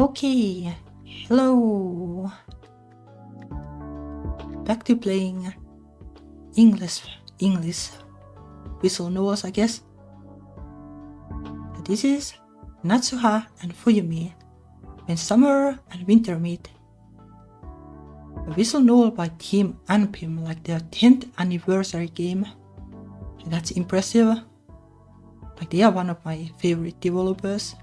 Okay, hello. Back to playing English visual novels, I guess. This is Natsuha and Fuyumi, When Summer and Winter Meet. A visual novel by Team ANPIM, like their 10th anniversary game. And that's impressive. Like they are one of my favorite developers.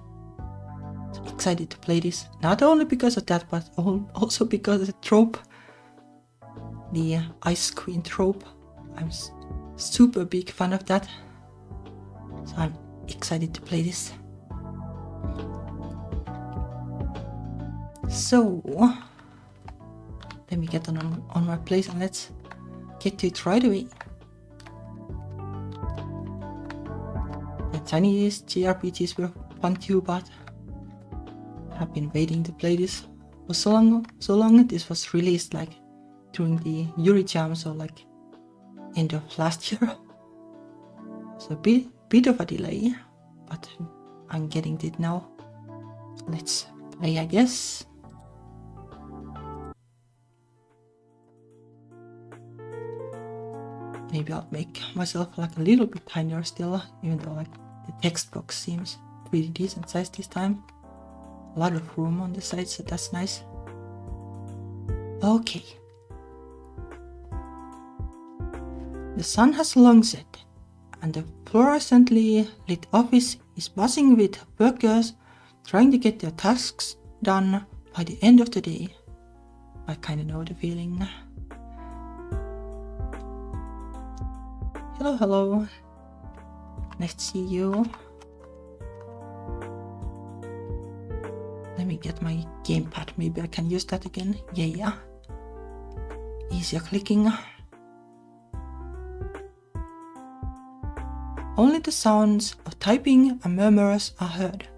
So excited to play this. Not only because of that, but also because of the trope. The Ice Queen trope. I'm super big fan of that. So I'm excited to play this. So let me get on my place and let's get to it right away. The Chinese JRPGs were fun too, but I've been waiting to play this for so long. This was released like during the Yuri jam, so like end of last year. So a bit of a delay, but I'm getting it now. Let's play, I guess. Maybe I'll make myself like a little bit tinier still, even though like the text box seems pretty decent size this time. A lot of room on the side, so that's nice. Okay. The sun has long set, and the fluorescently lit office is buzzing with workers trying to get their tasks done by the end of the day. I kinda know the feeling. Hello. Nice to see you. Let me get my gamepad. Maybe I can use that again. Yeah. Easier clicking. Only the sounds of typing and murmurs are heard,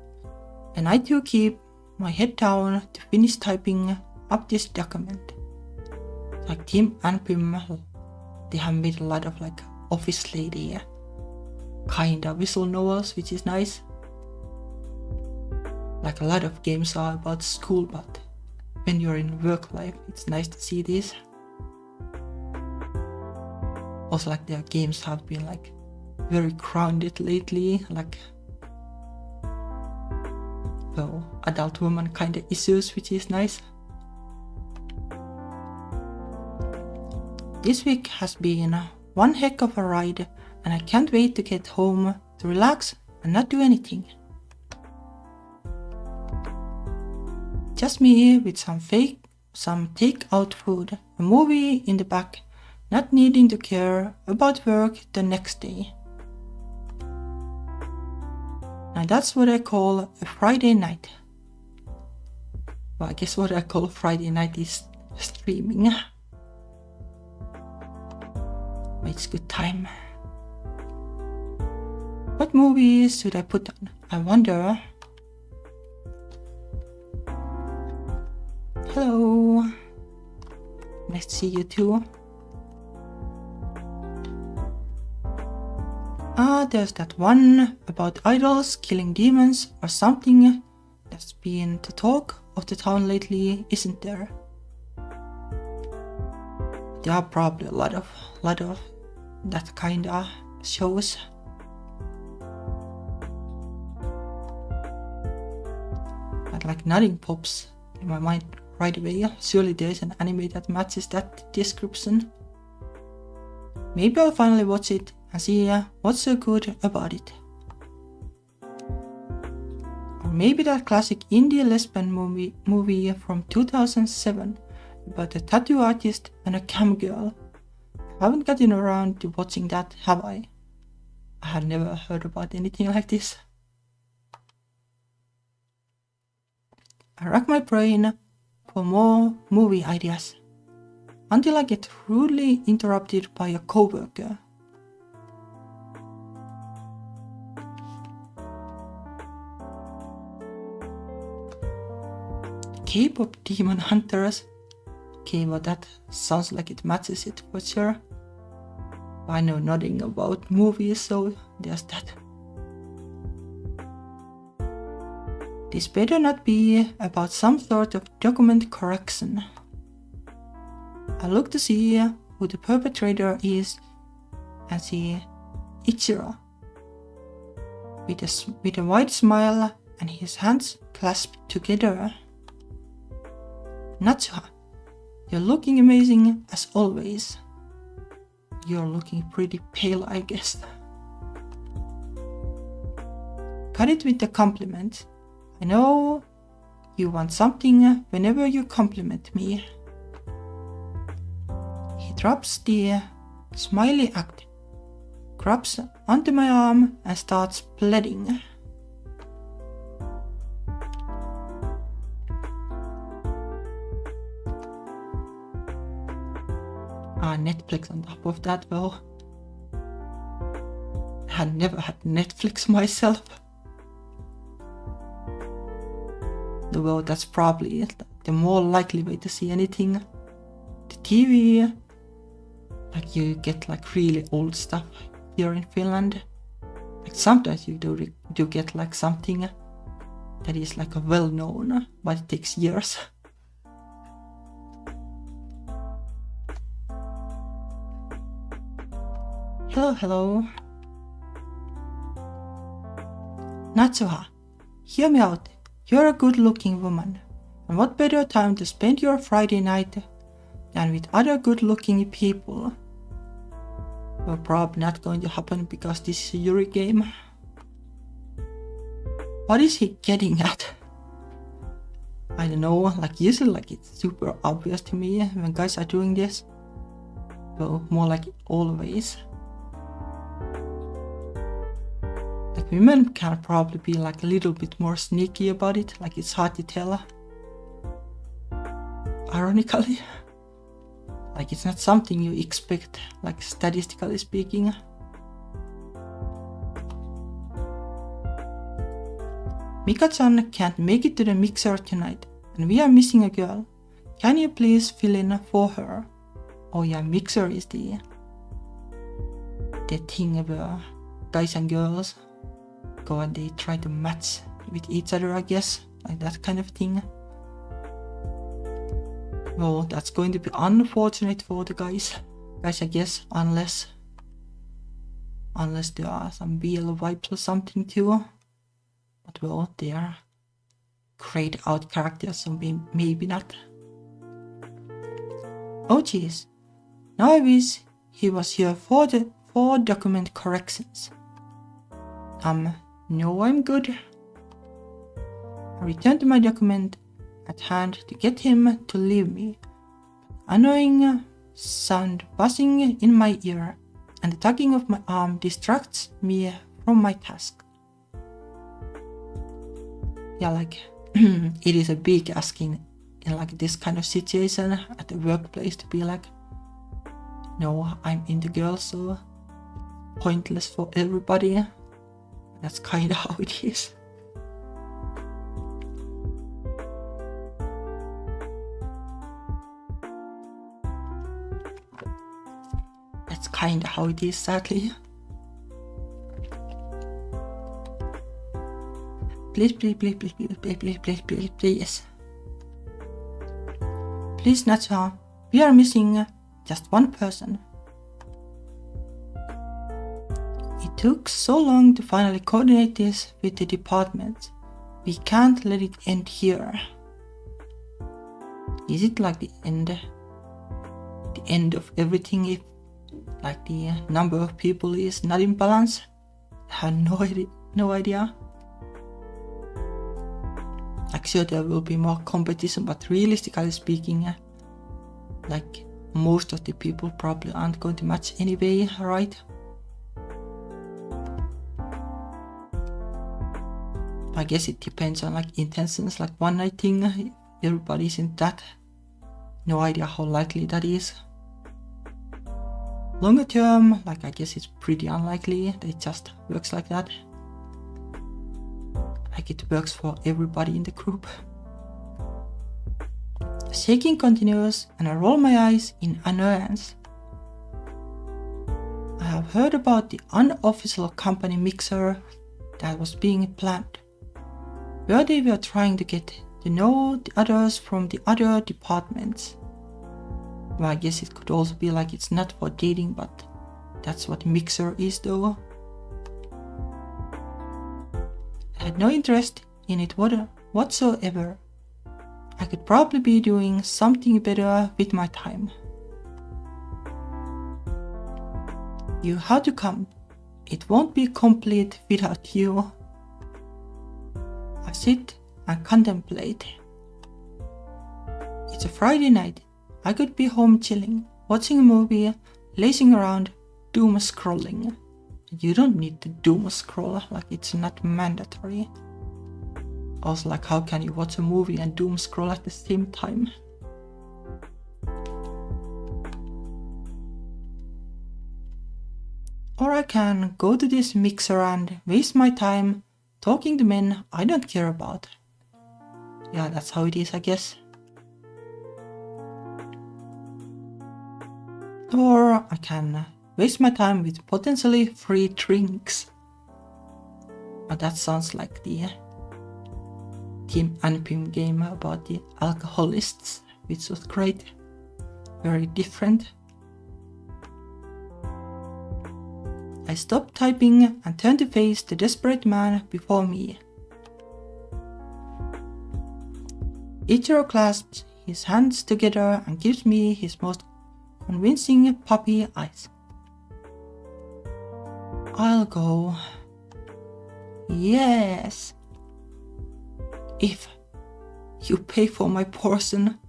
and I too keep my head down to finish typing up this document. Like Team ANPIM, they have made a lot of like office lady kind of visual novels, which is nice. Like a lot of games are about school, but when you're in work life, it's nice to see this. Also, like their games have been like very grounded lately, like adult woman kind of issues, which is nice. This week has been one heck of a ride, and I can't wait to get home to relax and not do anything. Just me with some takeout food, a movie in the back, not needing to care about work the next day. Now that's what I call a Friday night. Well, I guess what I call Friday night is streaming. But it's good time. What movies should I put on? I wonder. Hello. Nice to see you too. There's that one about idols killing demons or something that's been the talk of the town lately, isn't there? There are probably a lot of that kind of shows. But like nothing pops in my mind right away. Surely there's an anime that matches that description. Maybe I'll finally watch it and see what's so good about it. Or maybe that classic indie lesbian movie from 2007 about a tattoo artist and a cam girl. I haven't gotten around to watching that, have I? I had never heard about anything like this. I rack my brain for more movie ideas until I get rudely interrupted by a coworker. K-pop Demon Hunters. Okay, well that sounds like it matches it for sure. I know nothing about movies, so there's that. This better not be about some sort of document correction. I look to see who the perpetrator is and see Ichiro with a wide smile and his hands clasped together. Natsuha, you're looking amazing as always. You're looking pretty pale, I guess. Cut it with a compliment. I know you want something whenever you compliment me. He drops the smiley act, grabs onto my arm and starts pleading. Netflix on top of that though. I had never had Netflix myself. Though that's probably the more likely way to see anything. The TV, like you get like really old stuff here in Finland. Like sometimes you do get like something that is like a well known, but it takes years. Hello. Natsuha, hear me out. You're a good-looking woman, and what better time to spend your Friday night than with other good-looking people? Well, probably not going to happen because this is a Yuri game. What is he getting at? I don't know, like usually like it's super obvious to me when guys are doing this. Well, more like always. Like women can probably be like a little bit more sneaky about it, like it's hard to tell. Ironically. Like it's not something you expect, like statistically speaking. Mika-chan can't make it to the mixer tonight, and we are missing a girl. Can you please fill in for her? Oh yeah, mixer is the thing where guys and girls go and they try to match with each other, I guess, like that kind of thing. Well, that's going to be unfortunate for the guys, I guess, unless there are some BL vibes or something too. But well, they are grayed out characters, so maybe not. Oh jeez, now I wish he was here for document corrections. No, I'm good. I returned to my document at hand to get him to leave me. Annoying sound buzzing in my ear, and the tugging of my arm distracts me from my task. Yeah, like it is a big asking in like this kind of situation at the workplace to be like, no, I'm into girls, so pointless for everybody. That's kind of how it is. That's kind of how it is, sadly. Please. Please, Natsuha, we are missing just one person. It took so long to finally coordinate this with the department. We can't let it end here. Is it like the end of everything if like the number of people is not in balance? I have no idea. Like sure there will be more competition, but realistically speaking, like most of the people probably aren't going to match anyway, right? I guess it depends on like intentions, like one night thing, everybody isn't that. No idea how likely that is. Longer term, like I guess it's pretty unlikely that it just works like that. Like it works for everybody in the group. The shaking continues and I roll my eyes in annoyance. I have heard about the unofficial company mixer that was being planned. where they were trying to get to know the others from the other departments. Well, I guess it could also be like it's not for dating, but that's what Mixer is though. I had no interest in it whatsoever. I could probably be doing something better with my time. You have to come. It won't be complete without you. I sit and contemplate. It's a Friday night. I could be home chilling, watching a movie, lazing around, doom scrolling. You don't need to doom scroll, like it's not mandatory. Also, like, how can you watch a movie and doom scroll at the same time? Or I can go to this Mixer and waste my time talking to men I don't care about. Yeah, that's how it is, I guess. Or I can waste my time with potentially free drinks. But that sounds like the Team ANPIM game about the alcoholists, which was great. Very different. I stopped typing and turned to face the desperate man before me. Ichiro clasps his hands together and gives me his most convincing puppy eyes. I'll go. Yes. If you pay for my portion.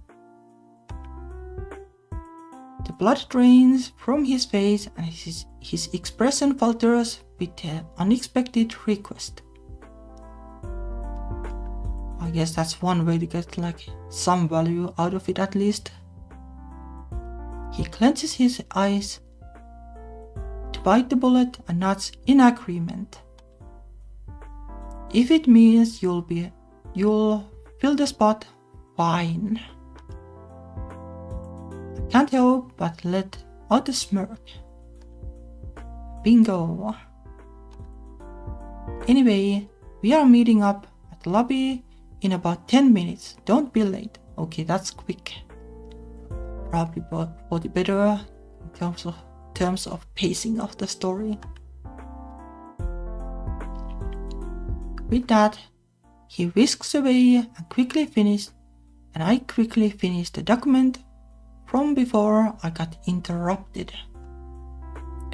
The blood drains from his face and his expression falters with an unexpected request. I guess that's one way to get like some value out of it at least. He clenches his eyes to bite the bullet and nods in agreement. If it means you'll fill the spot, fine. I can't help but let out a smirk. Bingo. Anyway, we are meeting up at the lobby in about 10 minutes. Don't be late. Okay, that's quick. Probably for the better in terms of pacing of the story. With that, he whisks away and I quickly finished the document from before I got interrupted.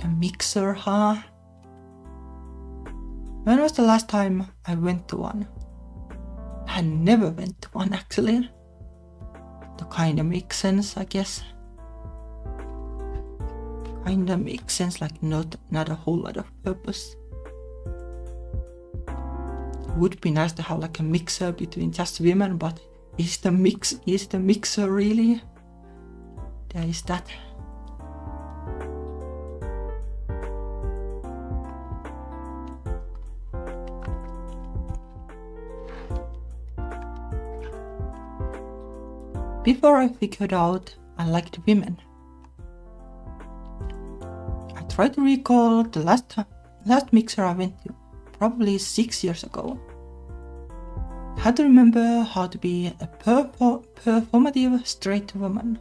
A Mixer, huh? When was the last time I went to one? I never went to one actually. To kinda makes sense, I guess. Kinda makes sense, like not a whole lot of purpose. Would be nice to have like a mixer between just women, but is the mixer really? There is that. Before I figured out I liked women, I tried to recall the last mixer I went to, probably 6 years ago. I had to remember how to be a performative straight woman.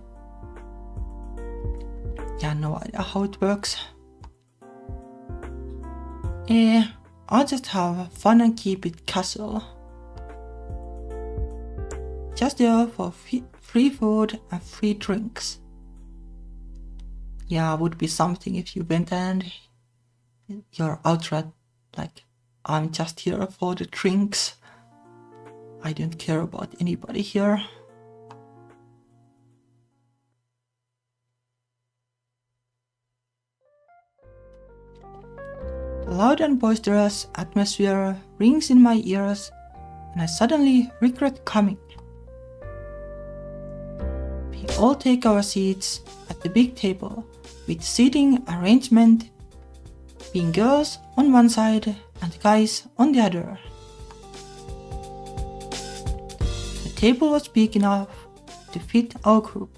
Yeah, no idea how it works. I'll just have fun and keep it casual. Just there for free food and free drinks. Yeah, would be something if you went and you're outright like, I'm just here for the drinks. I don't care about anybody here. The loud and boisterous atmosphere rings in my ears and I suddenly regret coming. We all take our seats at the big table with seating arrangement being girls on one side and guys on the other. The table was big enough to fit our group,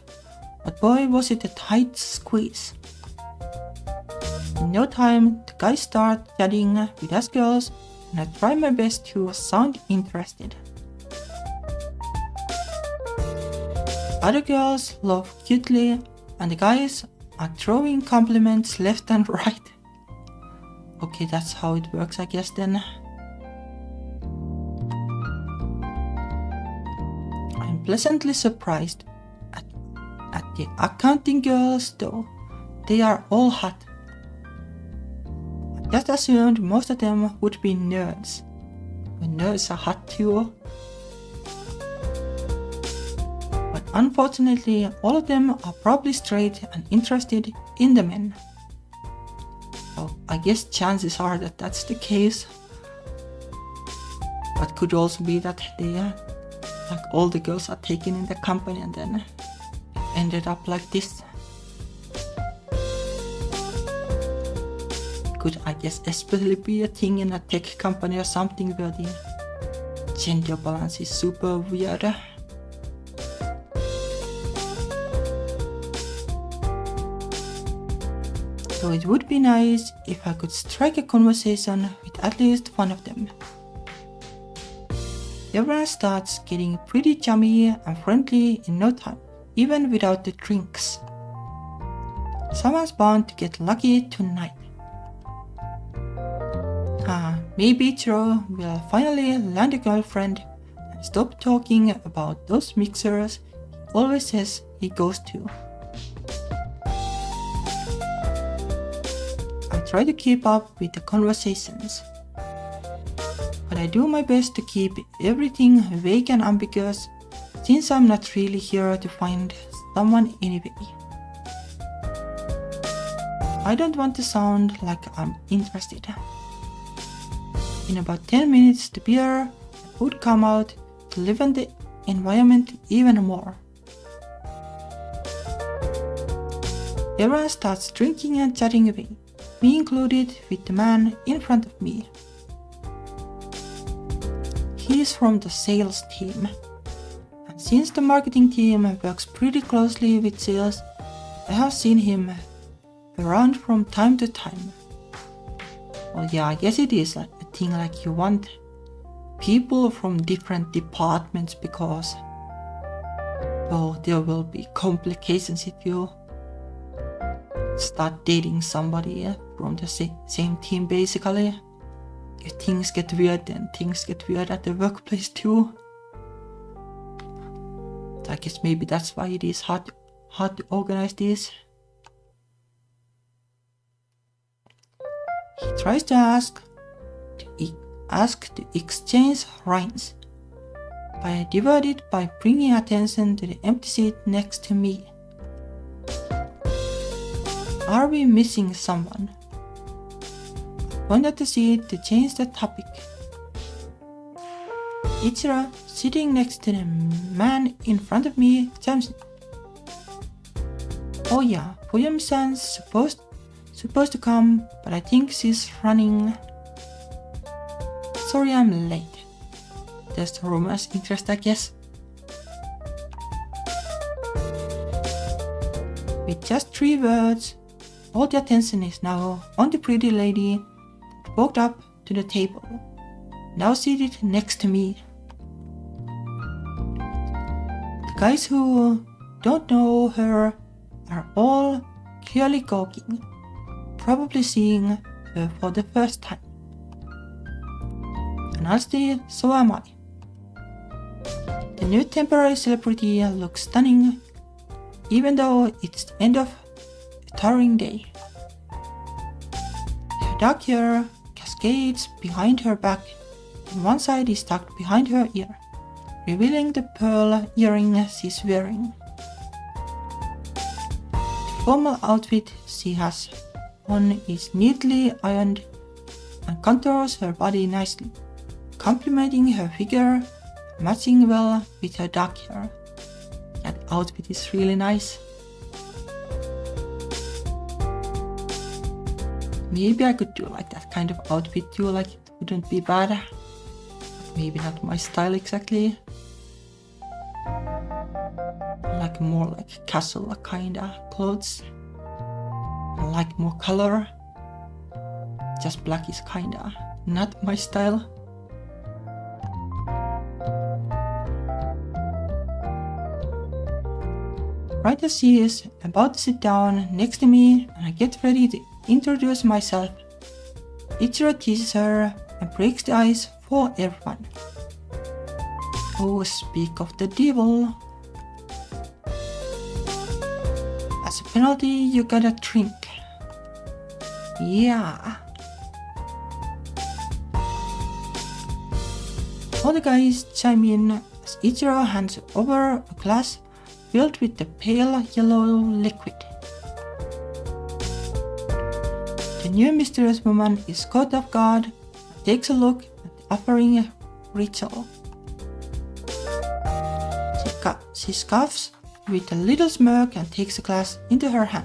but boy was it a tight squeeze. In no time, the guys start chatting with us girls and I try my best to sound interested. Other girls laugh cutely, and the guys are throwing compliments left and right. Okay, that's how it works, I guess then. I'm pleasantly surprised at the accounting girls though. They are all hot. I just assumed most of them would be nerds. But nerds are hot too. But unfortunately, all of them are probably straight and interested in the men. So I guess chances are that that's the case. But could also be that they like all the girls are taken in the company and then it ended up like this. Could, I guess, especially be a thing in a tech company or something where the gender balance is super weird. So it would be nice if I could strike a conversation with at least one of them. Everyone starts getting pretty chummy and friendly in no time, even without the drinks. Someone's bound to get lucky tonight. Maybe Ichiro will finally land a girlfriend and stop talking about those mixers he always says he goes to. I try to keep up with the conversations, but I do my best to keep everything vague and ambiguous since I'm not really here to find someone anyway. I don't want to sound like I'm interested. In about 10 minutes, the beer and food come out to liven the environment even more. Everyone starts drinking and chatting away, me included with the man in front of me. He is from the sales team, and since the marketing team works pretty closely with sales, I have seen him around from time to time. Well, yeah, I guess it is a thing like you want people from different departments because, well, there will be complications if you start dating somebody from the same team basically. If things get weird, then things get weird at the workplace too. So I guess maybe that's why it is hard to organize this. He tries to ask to exchange rhymes, but I divert it by bringing attention to the empty seat next to me. Are we missing someone? I point at the seat to change the topic. Ichiro, sitting next to the man in front of me, chimes in. Oh yeah, Fuyumi-san's supposed to come, but I think she's running. Sorry I'm late. Just romance interest, I guess. With just 3 words, all the attention is now on the pretty lady that walked up to the table, now seated next to me. The guys who don't know her are all clearly gawking, probably seeing her for the first time. And honestly, so am I. The new temporary celebrity looks stunning, even though it's the end of a tiring day. Her dark hair cascades behind her back, and one side is tucked behind her ear, revealing the pearl earring she's wearing. The formal outfit she has on is neatly ironed and contours her body nicely, complementing her figure, matching well with her dark hair. That outfit is really nice. Maybe I could do like that kind of outfit too, like it wouldn't be bad. But maybe not my style exactly. Like more like casual kinda clothes. I like more color. Just black is kinda not my style. Right as she is about to sit down next to me and I get ready to introduce myself, Ichiro teases her and breaks the ice for everyone. Oh, speak of the devil. As a penalty, you gotta drink. Yeah. All the guys chime in as Ichiro hands over a glass filled with the pale yellow liquid. The new mysterious woman is caught off guard and takes a look at the offering ritual. She scoffs with a little smirk and takes the glass into her hand.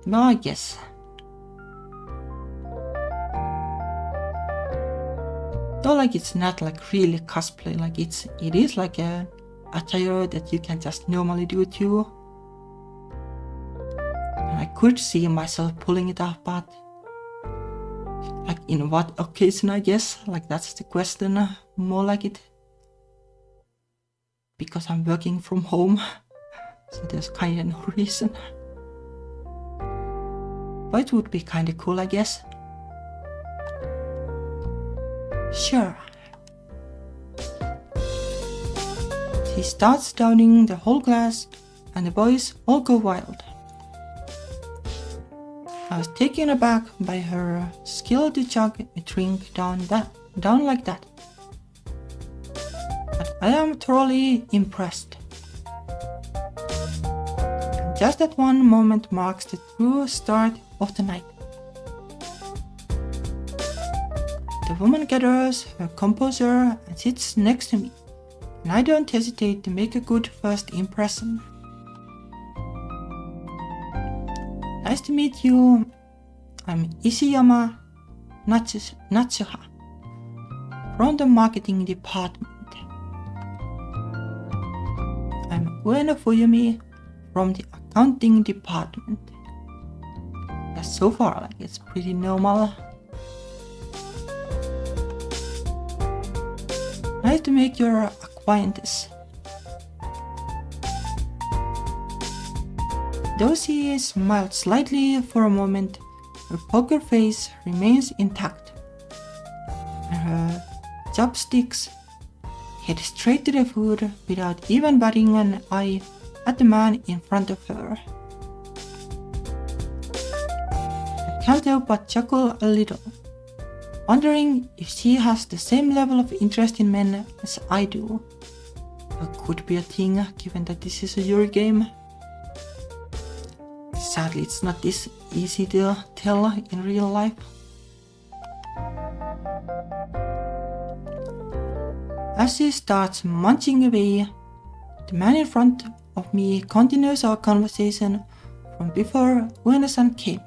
Well, I guess. Though like it's not like really cosplay, like it is like a attire that you can just normally do too. And I could see myself pulling it off, but like in what occasion, I guess? Like that's the question, more like it. Because I'm working from home, so there's kinda no reason. But it would be kinda cool, I guess. Sure. She starts downing the whole glass and the boys all go wild. I was taken aback by her skill to chug a drink down like that. But I am thoroughly impressed. Just that one moment marks the true start of the night. The woman gathers her composure and sits next to me, and I don't hesitate to make a good first impression. Nice to meet you. I'm Ishiyama Natsuha from the marketing department. I'm Natsuha Fuyumi from the accounting department. Yes, so far, like it's pretty normal. Nice to make your acquaintance. Though she smiled slightly for a moment, her poker face remains intact, and her chopsticks head straight to the food without even batting an eye at the man in front of her. I can't help but chuckle a little, wondering if she has the same level of interest in men as I do. That could be a thing, given that this is a Yuri game. Sadly, it's not this easy to tell in real life. As she starts munching away, the man in front of me continues our conversation from before Ueno-san came.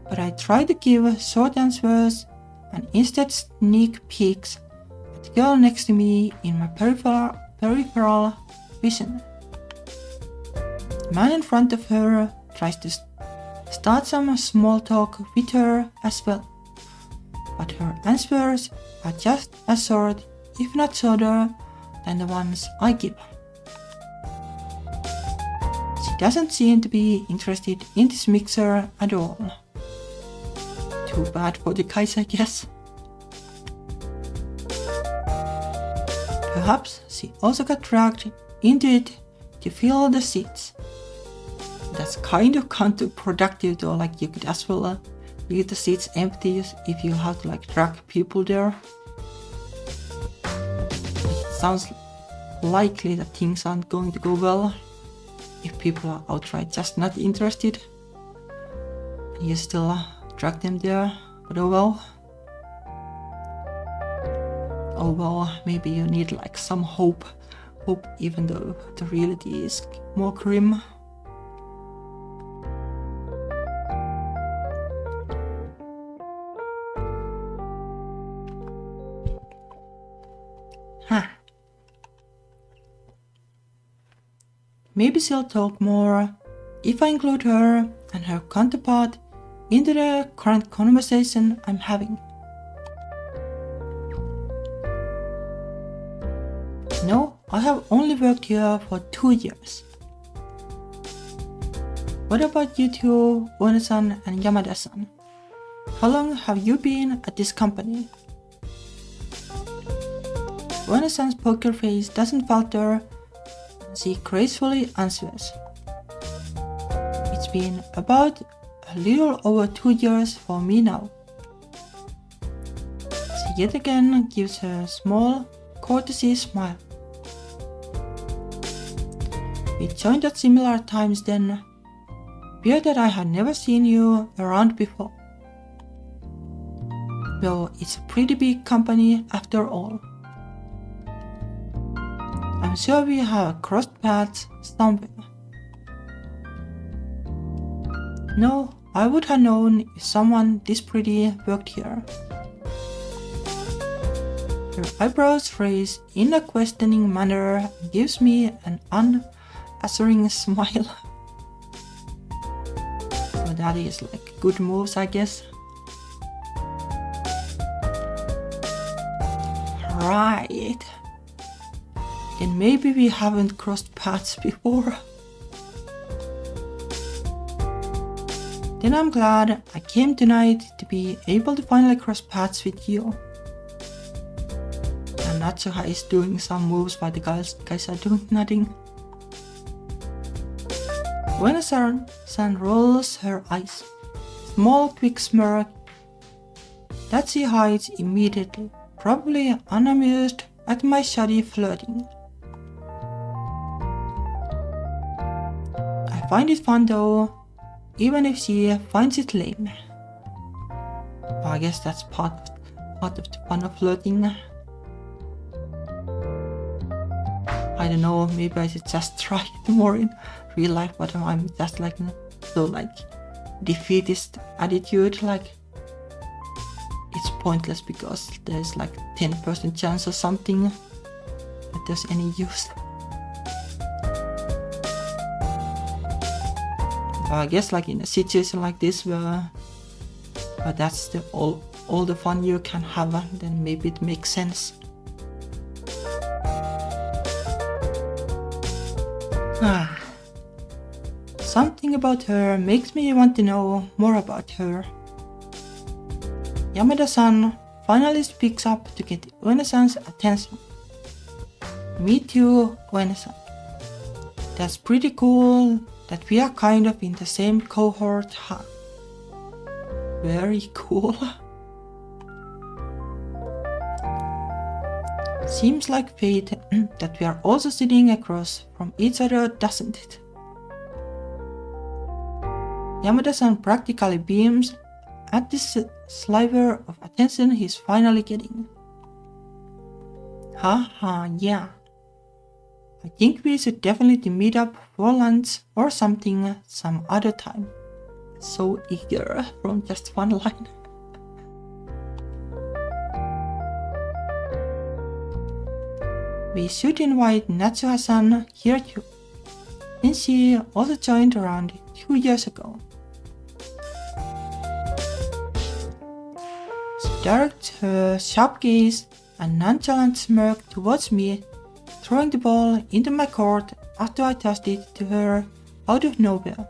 But I try to give short answers and instead sneak peeks at the girl next to me in my peripheral vision. The man in front of her tries to start some small talk with her as well, but her answers are just as short, if not shorter, than the ones I give. She doesn't seem to be interested in this mixer at all. Too bad for the guys, I guess. Perhaps she also got dragged into it to fill the seats. That's kind of counterproductive though, like you could as well leave the seats empty if you have to like drag people there. It sounds likely that things aren't going to go well if people are outright just not interested. You still drag them there, but oh well. Oh well, maybe you need like some hope even though the reality is more grim. maybe she'll talk more if I include her and her counterpart into the current conversation I'm having. No, I have only worked here for 2 years. What about you two, One-san and Yamada-san? How long have you been at this company? One-san's poker face doesn't falter. She gracefully answers. It's been about a little over 2 years for me now. She yet again gives her a small, courtesy smile. We joined at similar times then. Weird that I had never seen you around before. Well, it's a pretty big company after all. I'm sure we have crossed paths somewhere. No, I would have known if someone this pretty worked here. Her eyebrows raise in a questioning manner and gives me an unanswering smile. Well, that is like good moves, I guess. Right. Then maybe we haven't crossed paths before. Then I'm glad I came tonight to be able to finally cross paths with you. And Natsuha is doing some moves while the guys are doing nothing. When the sun rolls her eyes, small quick smirk that she hides immediately, probably unamused at my shoddy flirting. I find it fun though, even if she finds it lame. Well, I guess that's part of the fun of flirting. I don't know, maybe I should just try it more in real life, but I'm just like so like defeatist attitude, like it's pointless because there's like 10% chance or something that there's any use. I guess like in a situation like this where that's all the fun you can have, then maybe it makes sense. Something about her makes me want to know more about her. Yamada-san finally speaks up to get Uene-san's attention. Me too, Uene-san. That's pretty cool that we are kind of in the same cohort, huh? Very cool. Seems like fate that we are also sitting across from each other, doesn't it? Yamada-san practically beams at this sliver of attention he's finally getting. Haha, yeah. I think we should definitely meet up for lunch or something some other time. So eager from just one line. We should invite Natsuha-san here too, since she also joined around 2 years ago. She directs her sharp gaze and nonchalant smirk towards me, throwing the ball into my court after I tossed it to her out of nowhere.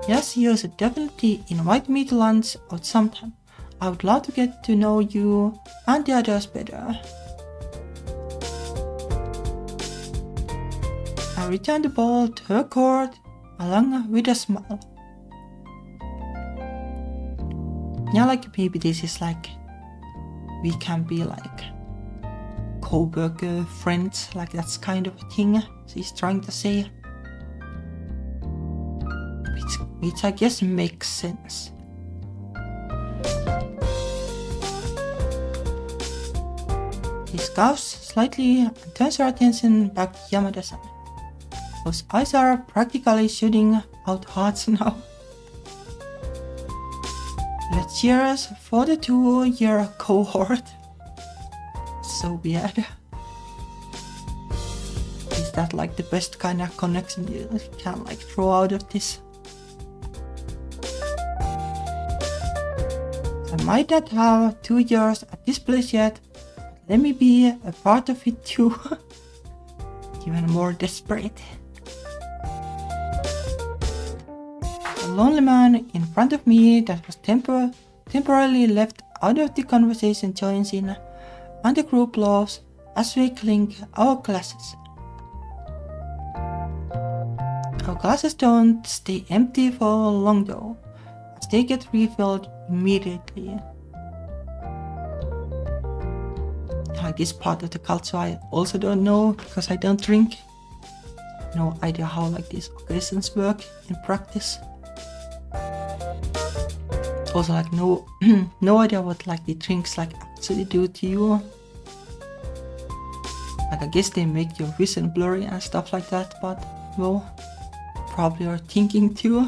Yes, you should definitely invite me to lunch out sometime. I would love to get to know you and the others better. I return the ball to her court along with a smile. Yeah, like maybe this is like we can be like co-worker friends, like that's kind of a thing she's trying to say. Which I guess makes sense. She scoffs slightly and turns her attention back to Yamada-san, whose eyes are practically shooting out hearts now. Let's cheers for the 2-year cohort. So weird. Is that like the best kind of connection you can like throw out of this? I might not have 2 years at this place yet, but let me be a part of it too. Even more desperate. A lonely man in front of me that was temporarily left out of the conversation joins in, and the group laughs as we clink our glasses. Our glasses don't stay empty for long though, as they get refilled immediately. Like this part of the culture I also don't know because I don't drink. No idea how like these occasions work in practice. Also like no idea what like the drinks like actually do to you. Like I guess they make your vision blurry and stuff like that, but well, probably you're thinking too.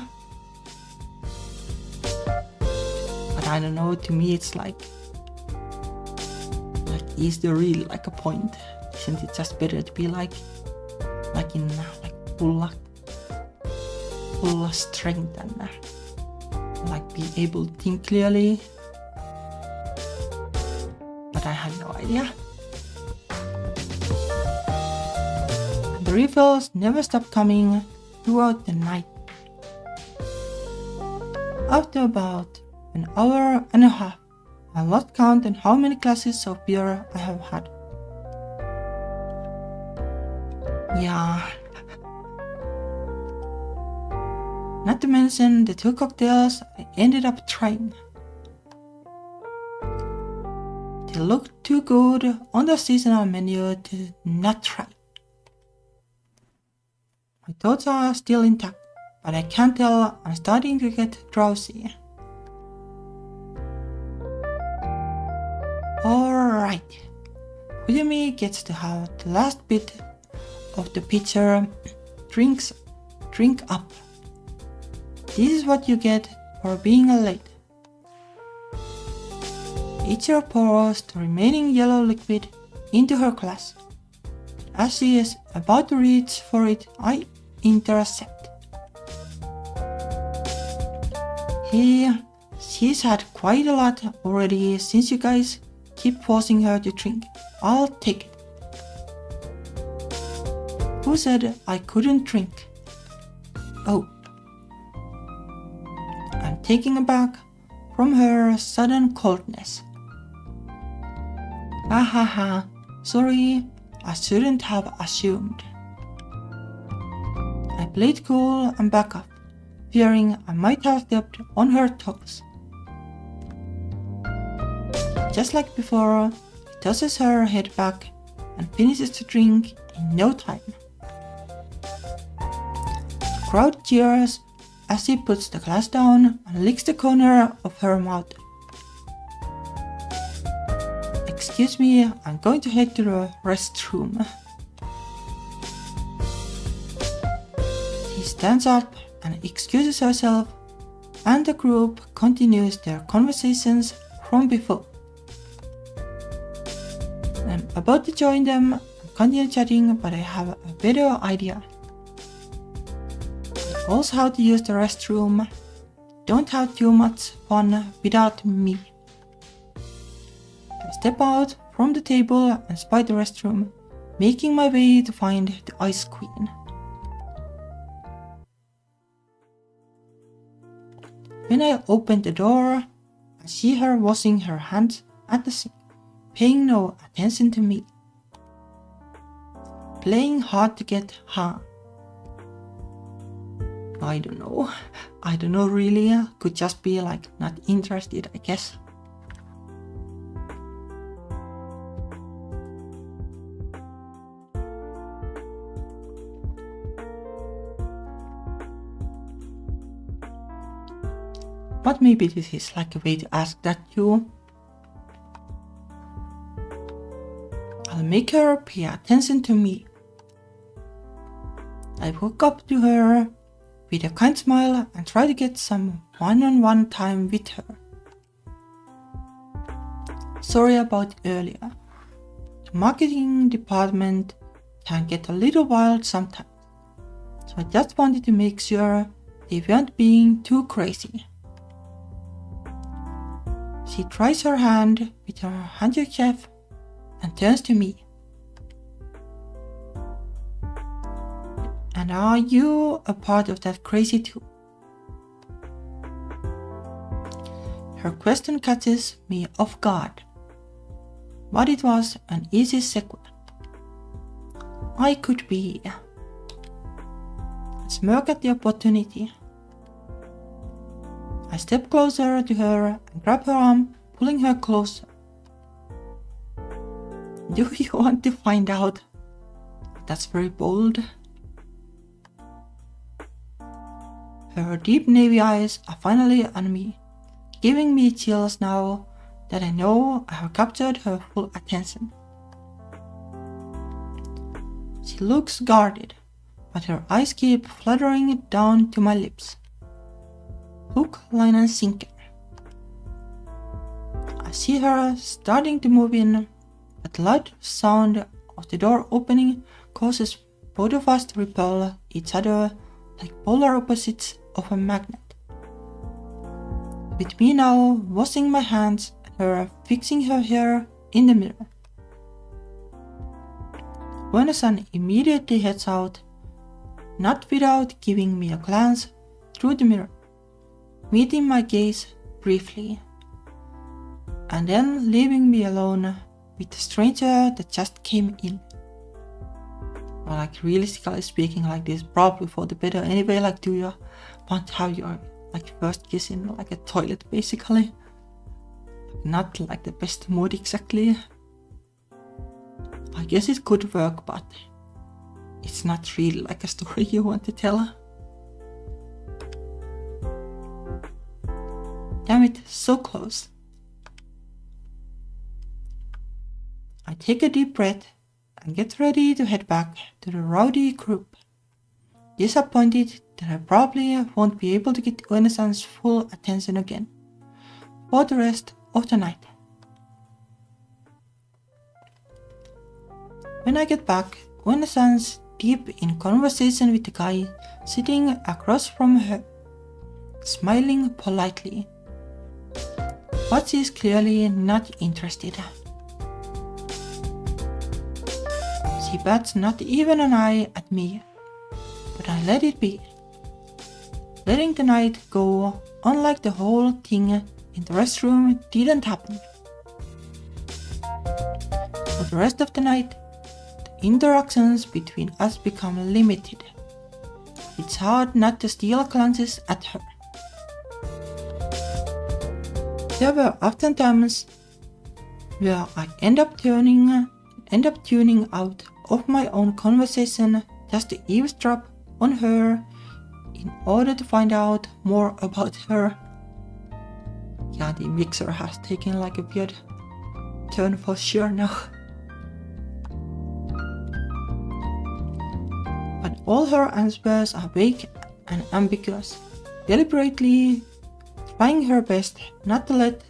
But I don't know, to me it's like is there really like a point? Isn't it just better to be like in like full strength and like be able to think clearly? But I have no idea. The refills never stopped coming throughout the night. After about an hour and a half, I lost count on how many glasses of beer I have had. Yeah. Not to mention the 2 cocktails I ended up trying. They looked too good on the seasonal menu to not try. My thoughts are still intact, but I can't tell I'm starting to get drowsy. Alright, Fuyumi gets to have the last bit of the pitcher. Drink up. This is what you get for being late. Ichiro pours the remaining yellow liquid into her glass. As she is about to reach for it, I intercept. She's had quite a lot already since you guys keep forcing her to drink. I'll take it. Who said I couldn't drink? Oh. I'm taken aback from her sudden coldness. Ha. Sorry, I shouldn't have assumed. I played cool and back up, fearing I might have stepped on her toes. Just like before, she tosses her head back and finishes the drink in no time. The crowd cheers as she puts the glass down and licks the corner of her mouth. Excuse me, I'm going to head to the restroom. She stands up and excuses herself, and the group continues their conversations from before. I'm about to join them and continue chatting, but I have a better idea. I also how to use the restroom. Don't have too much fun without me. I step out from the table and spy the restroom, making my way to find the Ice Queen. When I open the door, I see her washing her hands at the sink, paying no attention to me. Playing hard to get her. I don't know really. Could just be like not interested, I guess. But maybe this is like a way to ask that too. I'll make her pay attention to me. I walk up to her with a kind smile and try to get some one-on-one time with her. Sorry about earlier. The marketing department can get a little wild sometimes, so I just wanted to make sure they weren't being too crazy. She tries her hand with her handkerchief and turns to me. And are you a part of that crazy too? Her question catches me off guard, but it was an easy segue. I could be. I smirk at the opportunity. I step closer to her and grab her arm, pulling her closer. Do you want to find out? That's very bold. Her deep navy eyes are finally on me, giving me chills now that I know I have captured her full attention. She looks guarded, but her eyes keep fluttering down to my lips. Hook, line and sinker. I see her starting to move in, but the loud sound of the door opening causes both of us to repel each other like polar opposites of a magnet. With me now washing my hands and her fixing her hair in the mirror. Ueno-san immediately heads out, not without giving me a glance through the mirror, meeting my gaze briefly, and then leaving me alone with the stranger that just came in. Well, like realistically speaking, like this probably for the better anyway. Like, do you want to have your like first kiss in like a toilet basically? Not like the best mood exactly. I guess it could work, but it's not really like a story you want to tell. Damn it, so close. I take a deep breath and get ready to head back to the rowdy group, disappointed that I probably won't be able to get Ueno-san's full attention again for the rest of the night. When I get back, Ueno-san's deep in conversation with the guy sitting across from her, smiling politely, but she's clearly not interested. She bats not even an eye at me, but I let it be, letting the night go on like the whole thing in the restroom didn't happen. For the rest of the night, the interactions between us become limited. It's hard not to steal glances at her. There were often times where I end up tuning out of my own conversation just to eavesdrop on her in order to find out more about her. Yeah, the mixer has taken like a weird turn for sure now. But all her answers are vague and ambiguous, deliberately trying her best not to let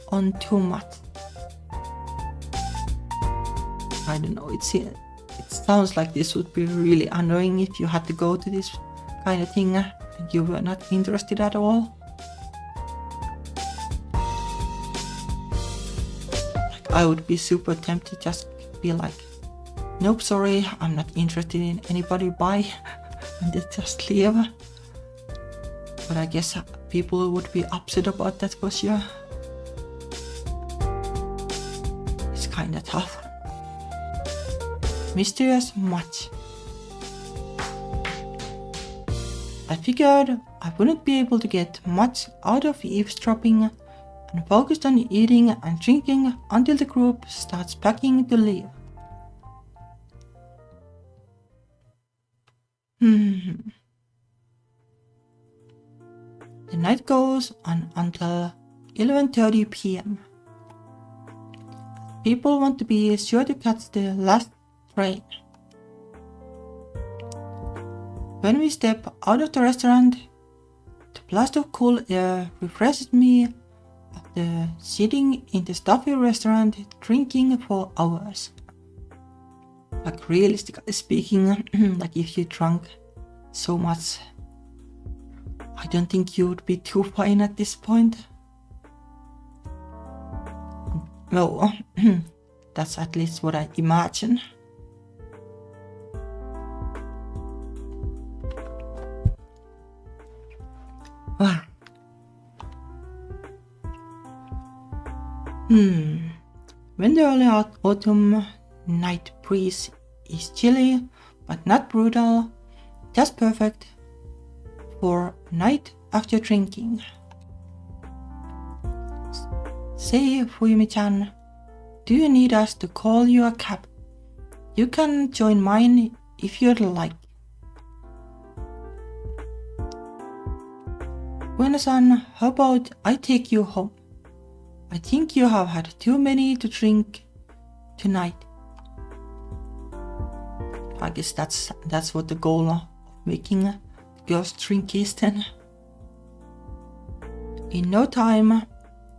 on too much. I don't know, it sounds like this would be really annoying if you had to go to this kind of thing and you were not interested at all. Like, I would be super tempted to just be like, nope, sorry, I'm not interested in anybody, bye, and then just leave. But I guess people would be upset about that for sure. It's kinda tough. Mysterious much. I figured I wouldn't be able to get much out of eavesdropping and focused on eating and drinking until the group starts packing to leave. The night goes on until 11:30 p.m. People want to be sure to catch the last train. When we step out of the restaurant, the blast of cool air refreshes me after sitting in the stuffy restaurant drinking for hours. Like realistically speaking, like if you drank so much, I don't think you would be too fine at this point. No, that's at least what I imagine. When the early autumn night breeze is chilly but not brutal, just perfect for night after drinking. Say, Fuyumi-chan, do you need us to call you a cab? You can join mine if you'd like. Ueno-san, how about I take you home? I think you have had too many to drink tonight. I guess that's what the goal of making girls drink is then. In no time,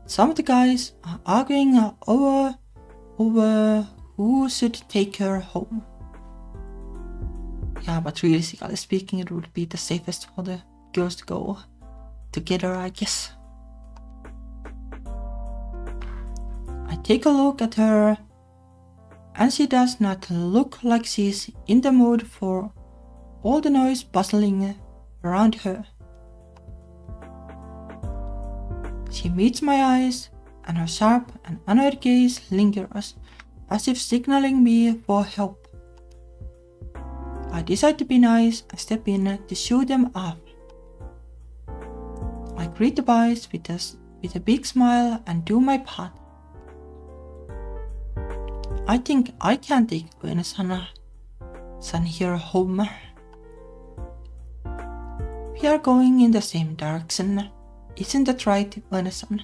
some of the guys are arguing over who should take her home. Yeah, but realistically speaking, it would be the safest for the girls to go together, I guess. I take a look at her, and she does not look like she's in the mood for all the noise bustling around her. She meets my eyes, and her sharp and annoyed gaze lingers, as if signaling me for help. I decide to be nice and step in to shoo them off. I greet the boys with a big smile and do my part. I think I can take Ueno-san here home. We are going in the same direction, isn't that right, Ueno-san?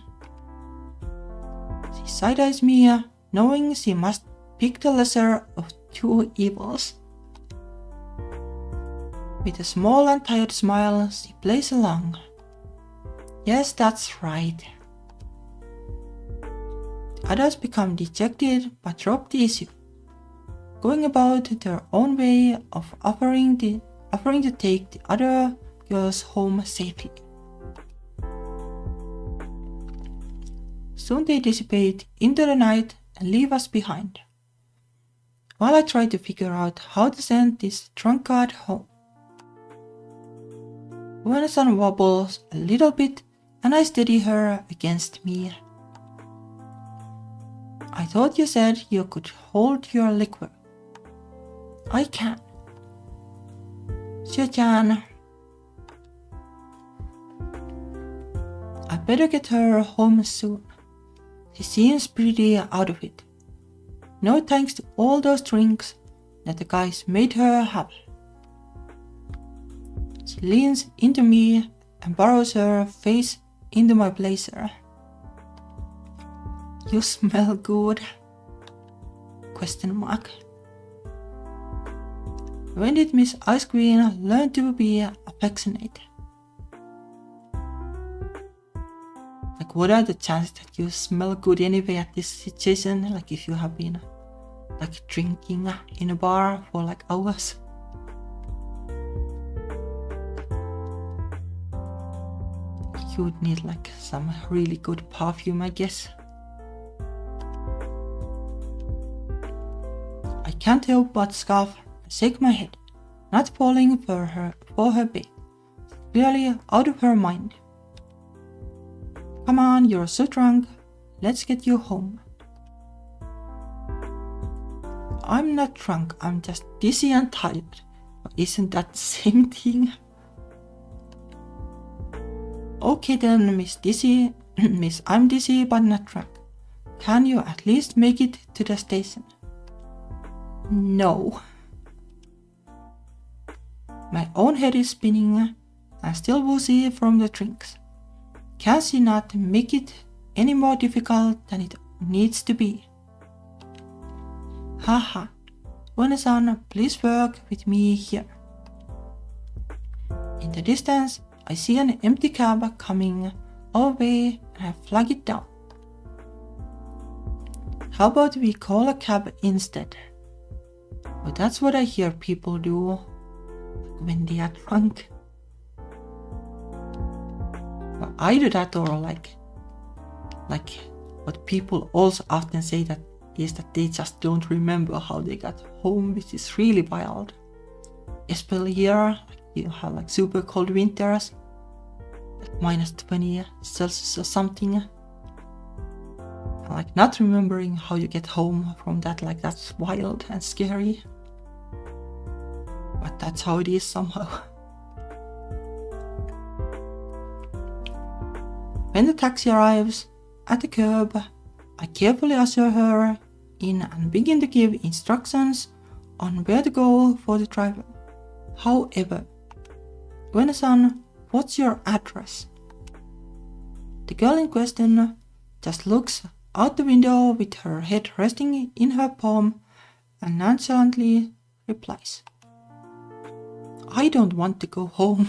She side-eyes me, knowing she must pick the lesser of two evils. With a small and tired smile, she plays along. Yes, that's right. Others become dejected but drop the issue, going about their own way of offering to take the other girls home safely. Soon they dissipate into the night and leave us behind, while I try to figure out how to send this drunkard home. Ueno-san wobbles a little bit and I steady her against me. I thought you said you could hold your liquor. I can. Sure-chan. I better get her home soon. She seems pretty out of it. No thanks to all those drinks that the guys made her have. She leans into me and burrows her face into my blazer. You smell good? ? When did Miss Ice Queen learn to be affectionate? Like, what are the chances that you smell good anyway at this situation? Like, if you have been like drinking in a bar for like hours. You would need like some really good perfume, I guess. I can't help but scoff and shake my head, not falling for her bait. Clearly out of her mind. Come on, you're so drunk. Let's get you home. I'm not drunk, I'm just dizzy and tired. Isn't that the same thing? Okay then, Miss I'm dizzy but not drunk. Can you at least make it to the station? No. My own head is spinning. I'm still woozy from the drinks. Can she not make it any more difficult than it needs to be? Haha. Ueno-san, please work with me here. In the distance, I see an empty cab coming our way and I flag it down. How about we call a cab instead? But that's what I hear people do when they are drunk. Well, either that or like what people also often say that is that they just don't remember how they got home, which is really wild. Especially here, you have like super cold winters, like -20 Celsius or something. Like not remembering how you get home from that, like that's wild and scary. But that's how it is somehow. When the taxi arrives at the curb, I carefully usher her in and begin to give instructions on where to go for the driver. However, "Son, what's your address?" The girl in question just looks out the window with her head resting in her palm and nonchalantly replies, "I don't want to go home."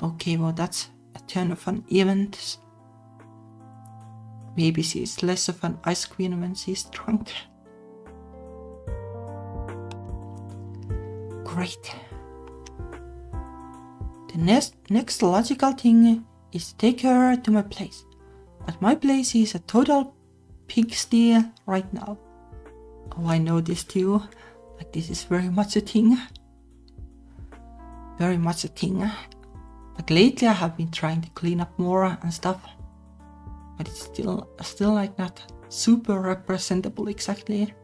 Okay, well that's a turn of an event. Maybe she's less of an ice queen when she's drunk. Great. The next logical thing is to take her to my place. But my place is a total pigsty right now. Oh, I know this too. Like this is very much a thing. Very much a thing. Like lately I have been trying to clean up more and stuff. But it's still like not super representable exactly.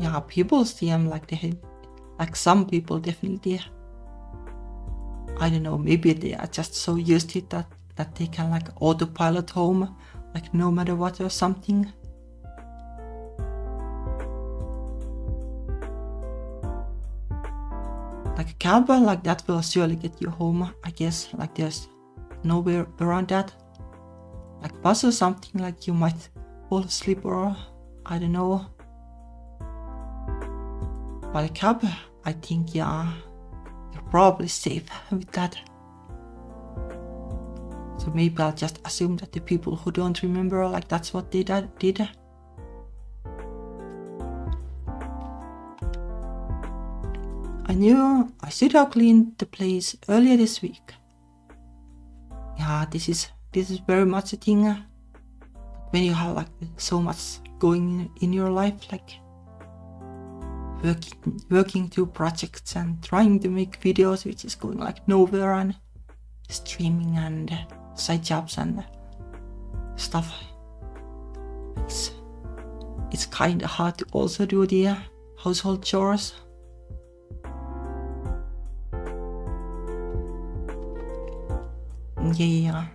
Yeah, people seem like some people definitely, I don't know, maybe they are just so used to it that they can like autopilot home, like no matter what or something. Like a cab like that will surely get you home, I guess, like there's nowhere around that. Like bus or something, like you might fall asleep or I don't know. But a cab, I think, yeah, you're probably safe with that. So maybe I'll just assume that the people who don't remember, like that's what they did. I knew I should have cleaned the place earlier this week. Yeah, this is very much a thing. When you have like so much going in your life, like working through projects and trying to make videos, which is going like nowhere, and streaming and side jobs and stuff. It's kind of hard to also do the household chores. Yeah.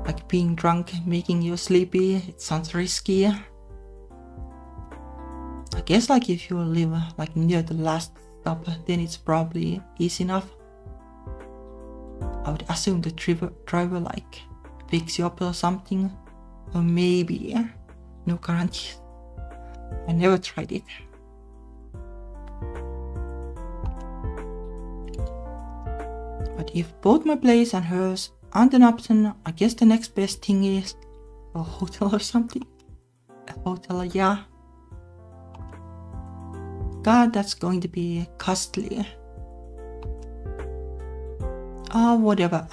Like being drunk, making you sleepy, it sounds risky. I guess like if you live like near the last stop, then it's probably easy enough. I would assume the driver like picks you up or something, or maybe, no guarantee. I never tried it. But if both my place and hers aren't an option, I guess the next best thing is a hotel or something. A hotel, yeah. God, that's going to be costly. Whatever.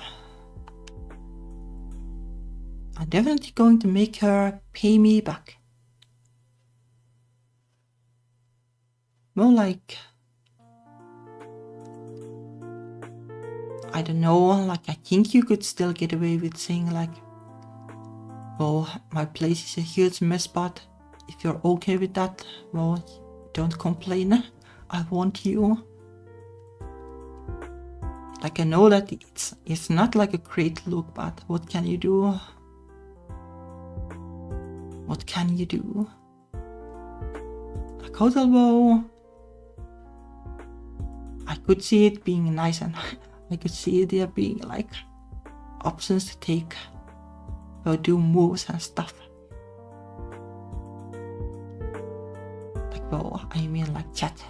I'm definitely going to make her pay me back. More like, I don't know, like I think you could still get away with saying like, well, my place is a huge mess, but if you're okay with that, well, don't complain, I want you. Like I know that it's not like a great look, but what can you do? What can you do? Like hotel bow, I could see it being nice, and I could see there being like options to take or do moves and stuff. Like, well, I mean like chat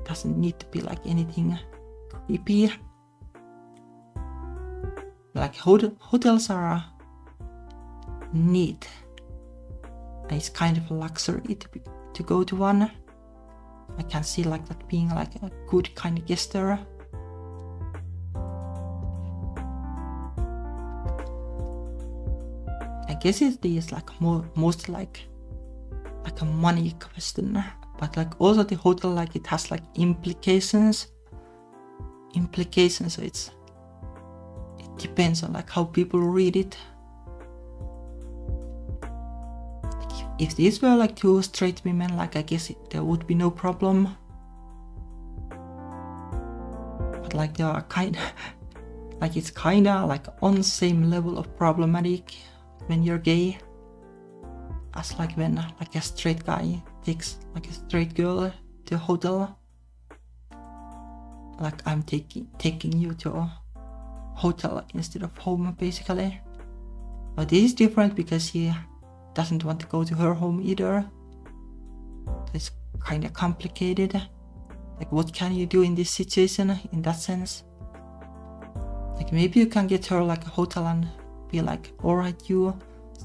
doesn't need to be like anything creepy. Like hotels are neat. It's kind of a luxury to go to one. I can see like that being like a good kind of gesture. I guess it is like most like a money question, but like also the hotel, like it has like implications, so it depends on like how people read it. If these were like two straight women, like I guess there would be no problem. But like they are like it's kinda like on the same level of problematic when you're gay as like when like a straight guy takes like a straight girl to a hotel. Like I'm taking you to a hotel instead of home basically. But this is different because he doesn't want to go to her home either. So it's kind of complicated. Like what can you do in this situation in that sense? Like maybe you can get her like a hotel and be like, alright, you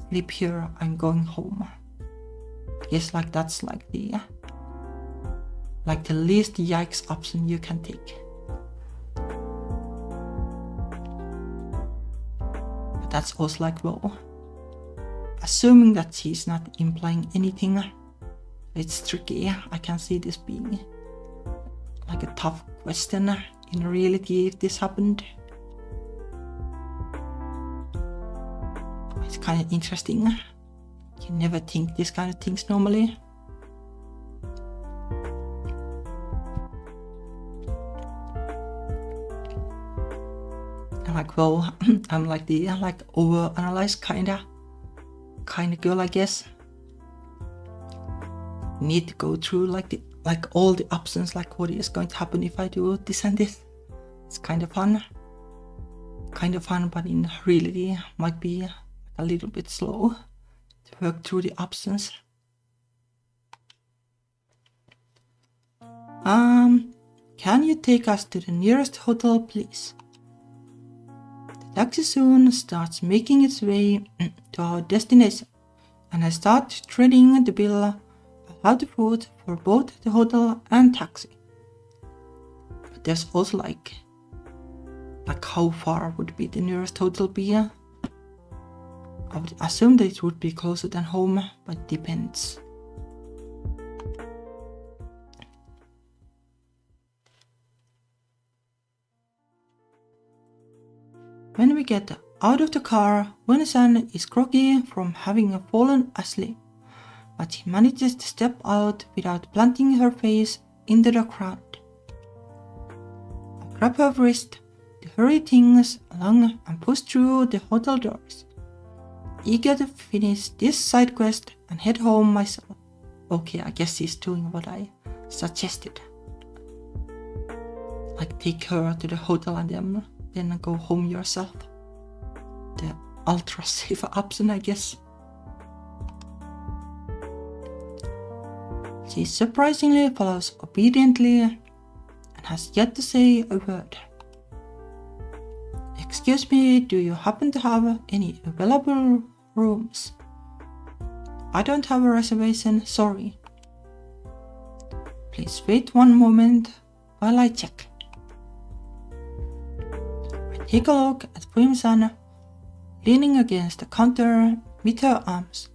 sleep here, I'm going home. I guess like that's like the least yikes option you can take. But that's also like, well, assuming that she's not implying anything, it's tricky. I can see this being like a tough question in reality if this happened. It's kind of interesting. You never think this kind of things normally. And like, well, I'm like the overanalyzed kind of girl, I guess. Need to go through like all the options, like what is going to happen if I do this and this. It's kind of fun, but in reality might be a little bit slow to work through the options. Can you take us to the nearest hotel, please? The taxi soon starts making its way to our destination, and I start treading the bill of how to food for both the hotel and taxi. But there's also like how far would be the nearest hotel be? I would assume that it would be closer than home, but it depends. When we get out of the car, Wen-san is groggy from having fallen asleep, but he manages to step out without planting her face into the crowd. I grab her wrist to hurry things along and push through the hotel doors, eager to finish this side quest and head home myself. Okay, I guess he's doing what I suggested. Like take her to the hotel and then go home yourself. The ultra safe option, I guess. She surprisingly follows obediently and has yet to say a word. Excuse me, do you happen to have any available rooms? I don't have a reservation, sorry. Please wait one moment while I check. I take a look at Fuyumi-san leaning against the counter with her arms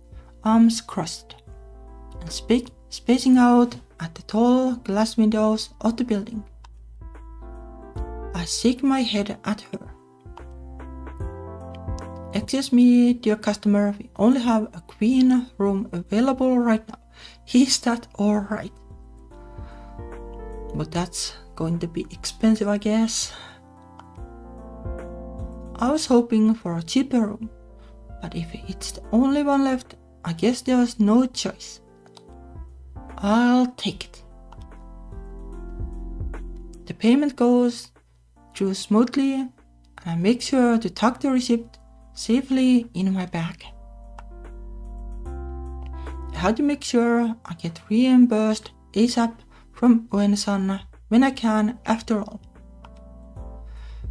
crossed, and spacing out at the tall glass windows of the building. I shake my head at her. Excuse me, dear customer, we only have a queen room available right now. Is that alright? But that's going to be expensive, I guess. I was hoping for a cheaper room, but if it's the only one left, I guess there's no choice. I'll take it. The payment goes through smoothly, and I make sure to tuck the receipt safely in my bag. I have to make sure I get reimbursed ASAP from Wen-san when I can after all.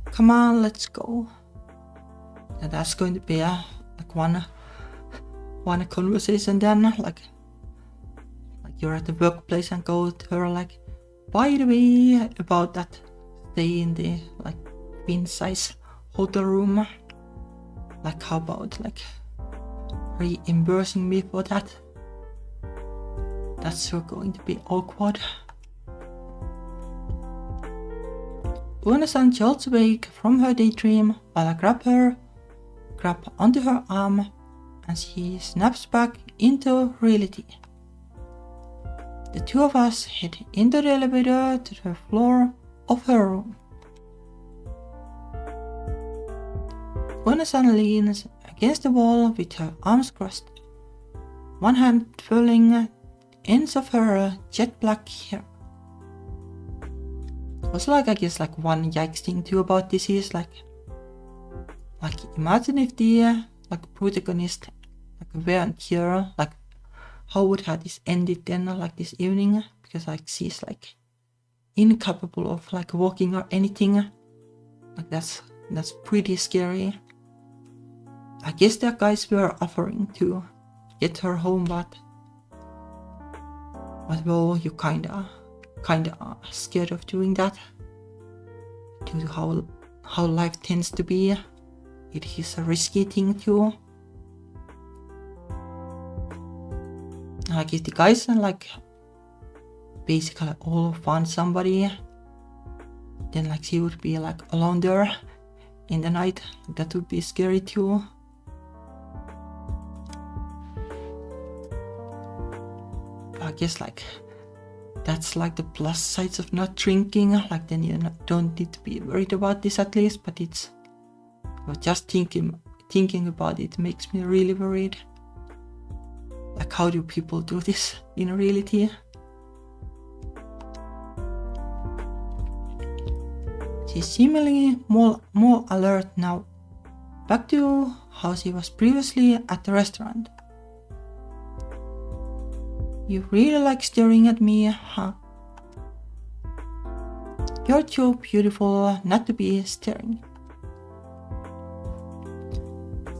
Come on, let's go. And that's going to be like one conversation then, like you're at the workplace and go to her like, by the way, about that stay in the like queen size hotel room. Like how about like reimbursing me for that? That's so going to be awkward. Una-san jolts awake from her daydream while I grab onto her arm, and she snaps back into reality. The two of us head into the elevator to the floor of her room. Una-san leans against the wall with her arms crossed, one hand twirling ends of her jet black hair. Also, like I guess like one yikes thing too about this is like imagine if the like protagonist like weren't here, like how would have this ended then, like this evening, because like she's like incapable of like walking or anything. Like that's pretty scary. I guess the guys were offering to get her home, but well, you kinda are scared of doing that due to how life tends to be. It is a risky thing too. Like if the guys like basically all find somebody, then like she would be like alone there in the night. That would be scary too. I guess like that's like the plus sides of not drinking. Like then you don't need to be worried about this at least. But it's just thinking about it makes me really worried. Like how do people do this in reality? She's seemingly more alert now. Back to how she was previously at the restaurant. You really like staring at me, huh? You're too beautiful not to be staring.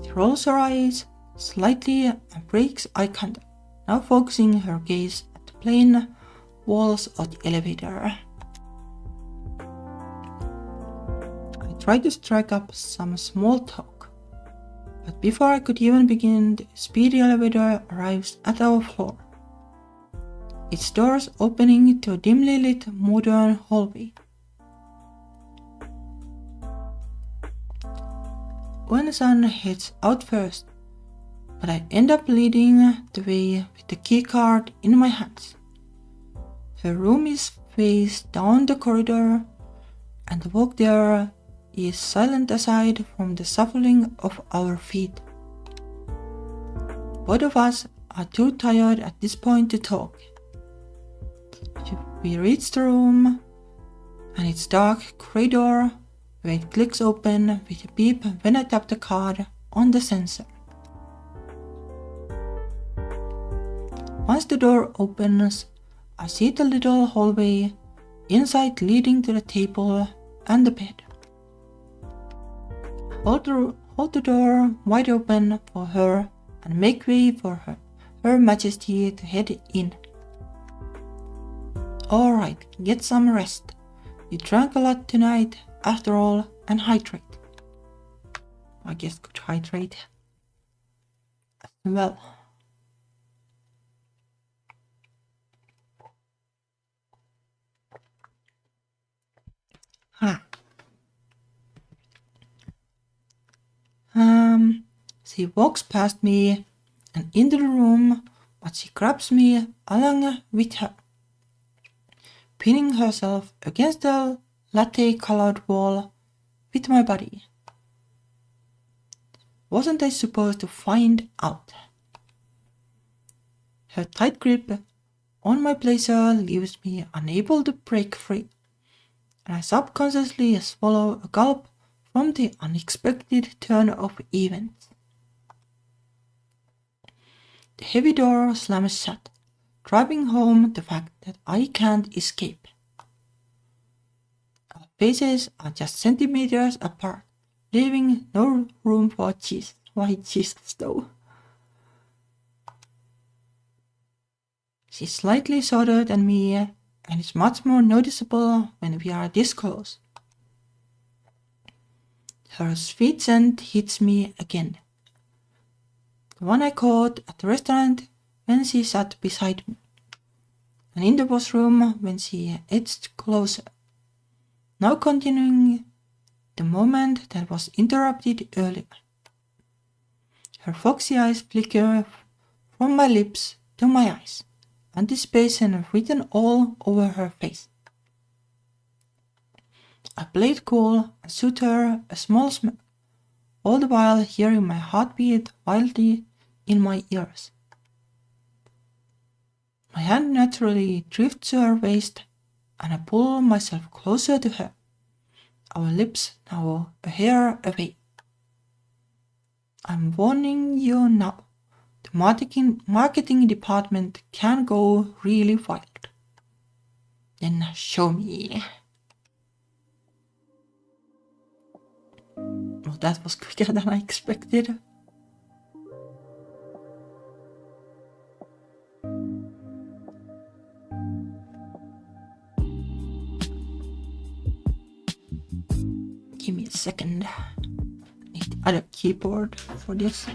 She rolls her eyes slightly and breaks eye contact, now focusing her gaze at the plain walls of the elevator. I try to strike up some small talk, but before I could even begin, the speedy elevator arrives at our floor, its doors opening to a dimly lit modern hallway. Una-san heads out first, but I end up leading the way with the keycard in my hands. Her room is faced down the corridor, and the walk there is silent aside from the shuffling of our feet. Both of us are too tired at this point to talk. We reach the room, and its dark corridor where it clicks open with a beep when I tap the card on the sensor. Once the door opens, I see the little hallway inside leading to the table and the bed. Hold the door wide open for her and make way for Her Majesty to head in. Alright, get some rest. You drank a lot tonight, after all, and hydrate. I guess could hydrate as well. She walks past me and into the room, but she grabs me along with her, pinning herself against the latte-colored wall with my body. Wasn't I supposed to find out? Her tight grip on my blazer leaves me unable to break free, and I subconsciously swallow a gulp from the unexpected turn of events. The heavy door slams shut, driving home the fact that I can't escape. faces are just centimeters apart, leaving no room for cheese. Why Jesus though? She's slightly shorter than me, and it's much more noticeable when we are this close. Her sweet scent hits me again. The one I caught at the restaurant when she sat beside me, and in the washroom when she edged closer. Now continuing the moment that was interrupted earlier. Her foxy eyes flicker from my lips to my eyes, anticipation written all over her face. I played cool and shoot her a small smirk, all the while hearing my heartbeat wildly in my ears. My hand naturally drifts to her waist, and I pull myself closer to her, our lips now a hair away. I'm warning you now, the marketing department can go really wild. Then show me. Well, that was quicker than I expected. Give me a second. I need the other keyboard for this.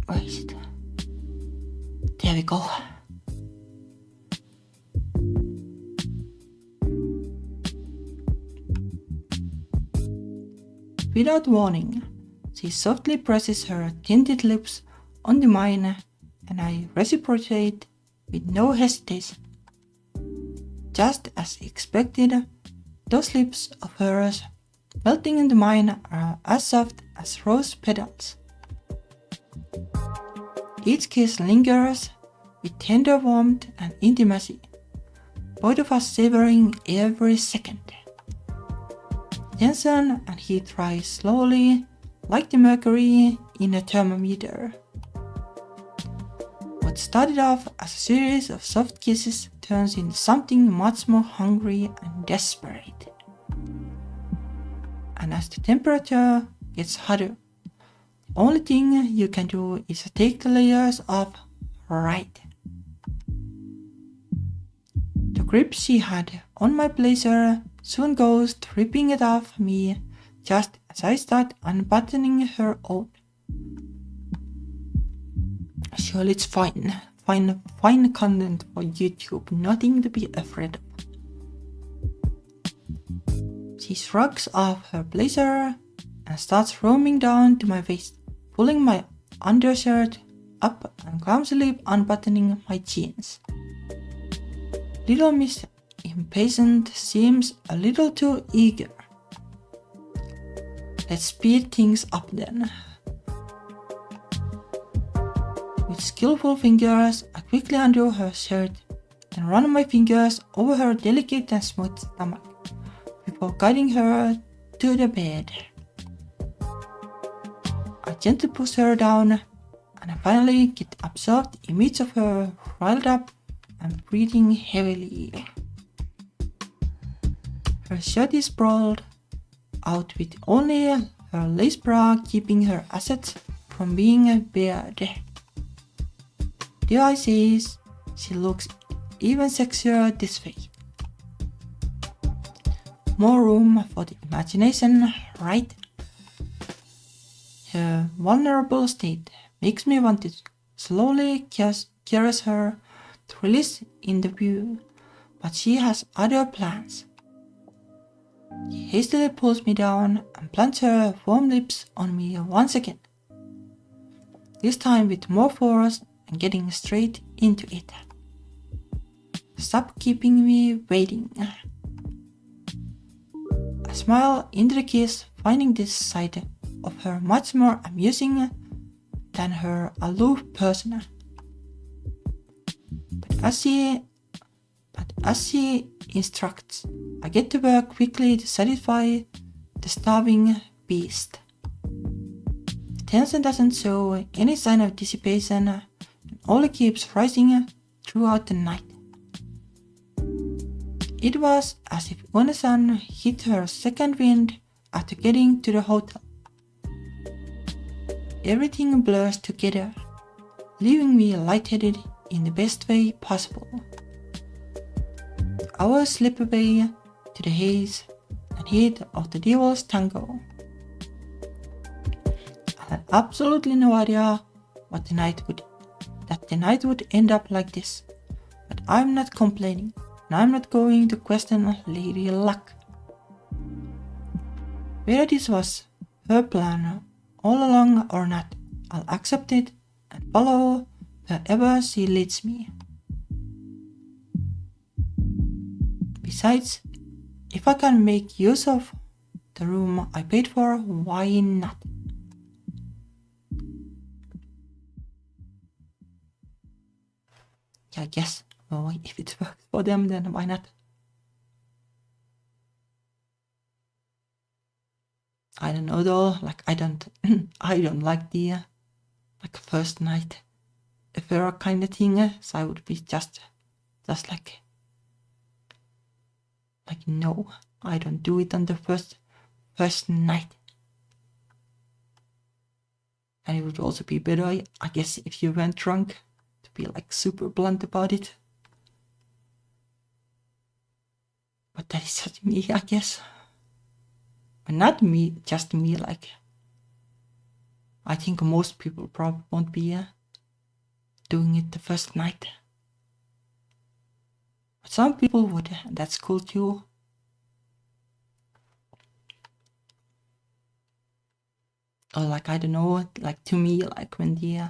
Where is it? There we go. Without warning, she softly presses her tinted lips onto mine, and I reciprocate with no hesitation. Just as expected, those lips of hers melting into mine are as soft as rose petals. Each kiss lingers with tender warmth and intimacy, both of us savoring every second. Tension and heat rise slowly, like the mercury in a thermometer. What started off as a series of soft kisses turns into something much more hungry and desperate. And as the temperature gets hotter, the only thing you can do is take the layers off right. The grip she had on my blazer soon goes to ripping it off me just as I start unbuttoning her own. Surely it's fine content for YouTube, nothing to be afraid of. She shrugs off her blazer and starts roaming down to my waist, pulling my undershirt up and clumsily unbuttoning my jeans. Little Miss Impatient seems a little too eager. Let's speed things up then. With skillful fingers, I quickly undo her shirt and run my fingers over her delicate and smooth stomach before guiding her to the bed. I gently push her down, and I finally get absorbed in midst of her riled up and breathing heavily. Her shirt is sprawled out with only her lace bra keeping her assets from being bared. Dare I say, she looks even sexier this way. More room for the imagination, right? Her vulnerable state makes me want to slowly caress her to release in the view, but she has other plans. She hastily pulls me down and plants her warm lips on me once again, this time with more force and getting straight into it. Stop keeping me waiting. I smile into the kiss, finding this side of her much more amusing than her aloof persona. But as she instructs, I get to work quickly to satisfy the starving beast. The tension doesn't show any sign of dissipation and only keeps rising throughout the night. It was as if One-san hit her second wind after getting to the hotel. Everything blurs together, leaving me lightheaded in the best way possible. The hours slip away to the haze and heat of the devil's tango. I had absolutely no idea that the night would end up like this, but I'm not complaining, and I'm not going to question Lady Luck. Whether this was her plan all along or not, I'll accept it and follow wherever she leads me. Besides, if I can make use of the room I paid for, why not? Yeah, I guess, well, if it works for them, then why not? I don't know though, like I don't like the like first night affair kind of thing, so I would be just like no, I don't do it on the first night. And it would also be better, I guess, if you went drunk, to be like super blunt about it. But that is just me, I guess. But not me, just me, like I think most people probably won't be doing it the first night. But some people would, and that's cool too. Or like, I don't know, like to me, like when the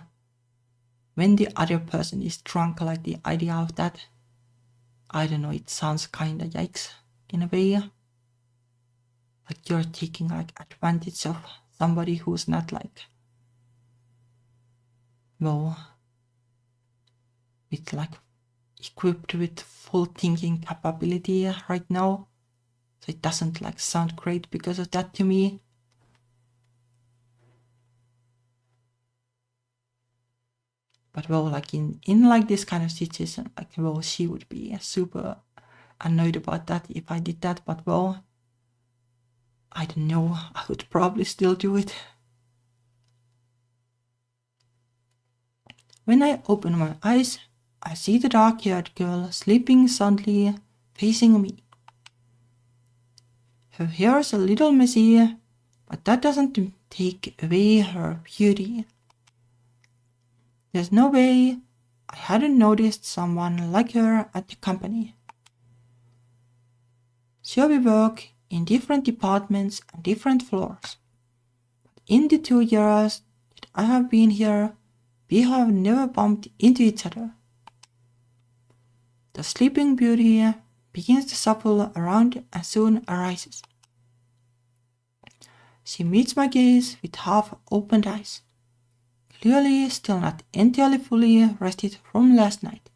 other person is drunk, like the idea of that, I don't know, it sounds kinda yikes in a way. Like you're taking like advantage of somebody who's not like, well, with like equipped with full thinking capability right now. So it doesn't like sound great because of that to me. But well, like in like this kind of situation, like well, she would be super annoyed about that if I did that. But well, I don't know, I would probably still do it. When I open my eyes, I see the dark-haired girl sleeping soundly, facing me. Her hair is a little messy, but that doesn't take away her beauty. There's no way I hadn't noticed someone like her at the company. Sure, we work in different departments and different floors. But in the 2 years that I have been here, we have never bumped into each other. The sleeping beauty begins to shuffle around and soon arises. She meets my gaze with half-opened eyes, clearly still not entirely fully rested from last night.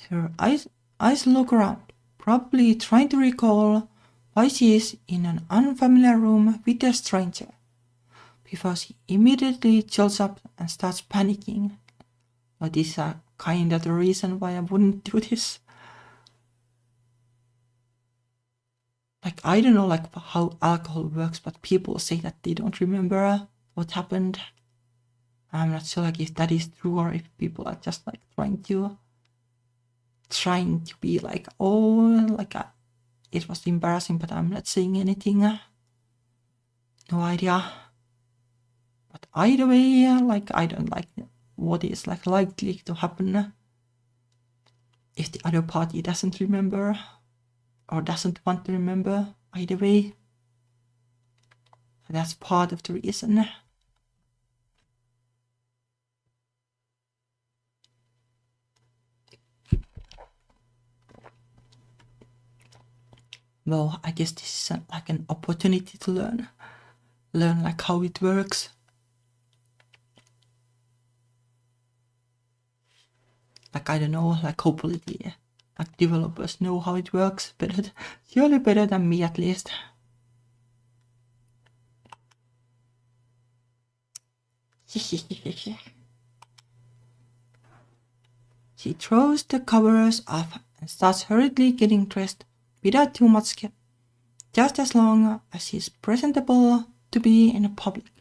Her eyes look around, probably trying to recall why she is in an unfamiliar room with a stranger, before she immediately chills up and starts panicking. But this is kind of the reason why I wouldn't do this. Like, I don't know like how alcohol works, but people say that they don't remember what happened. I'm not sure like if that is true or if people are just like trying to be like, oh, like it was embarrassing, but I'm not saying anything. No idea. But either way, like I don't like what is like likely to happen if the other party doesn't remember or doesn't want to remember. Either way, that's part of the reason. Well, I guess this is like an opportunity to learn like how it works. Like, I don't know, like hopefully the like developers know how it works better, surely better than me at least. She throws the covers off and starts hurriedly getting dressed without too much care, just as long as she's presentable to be in public.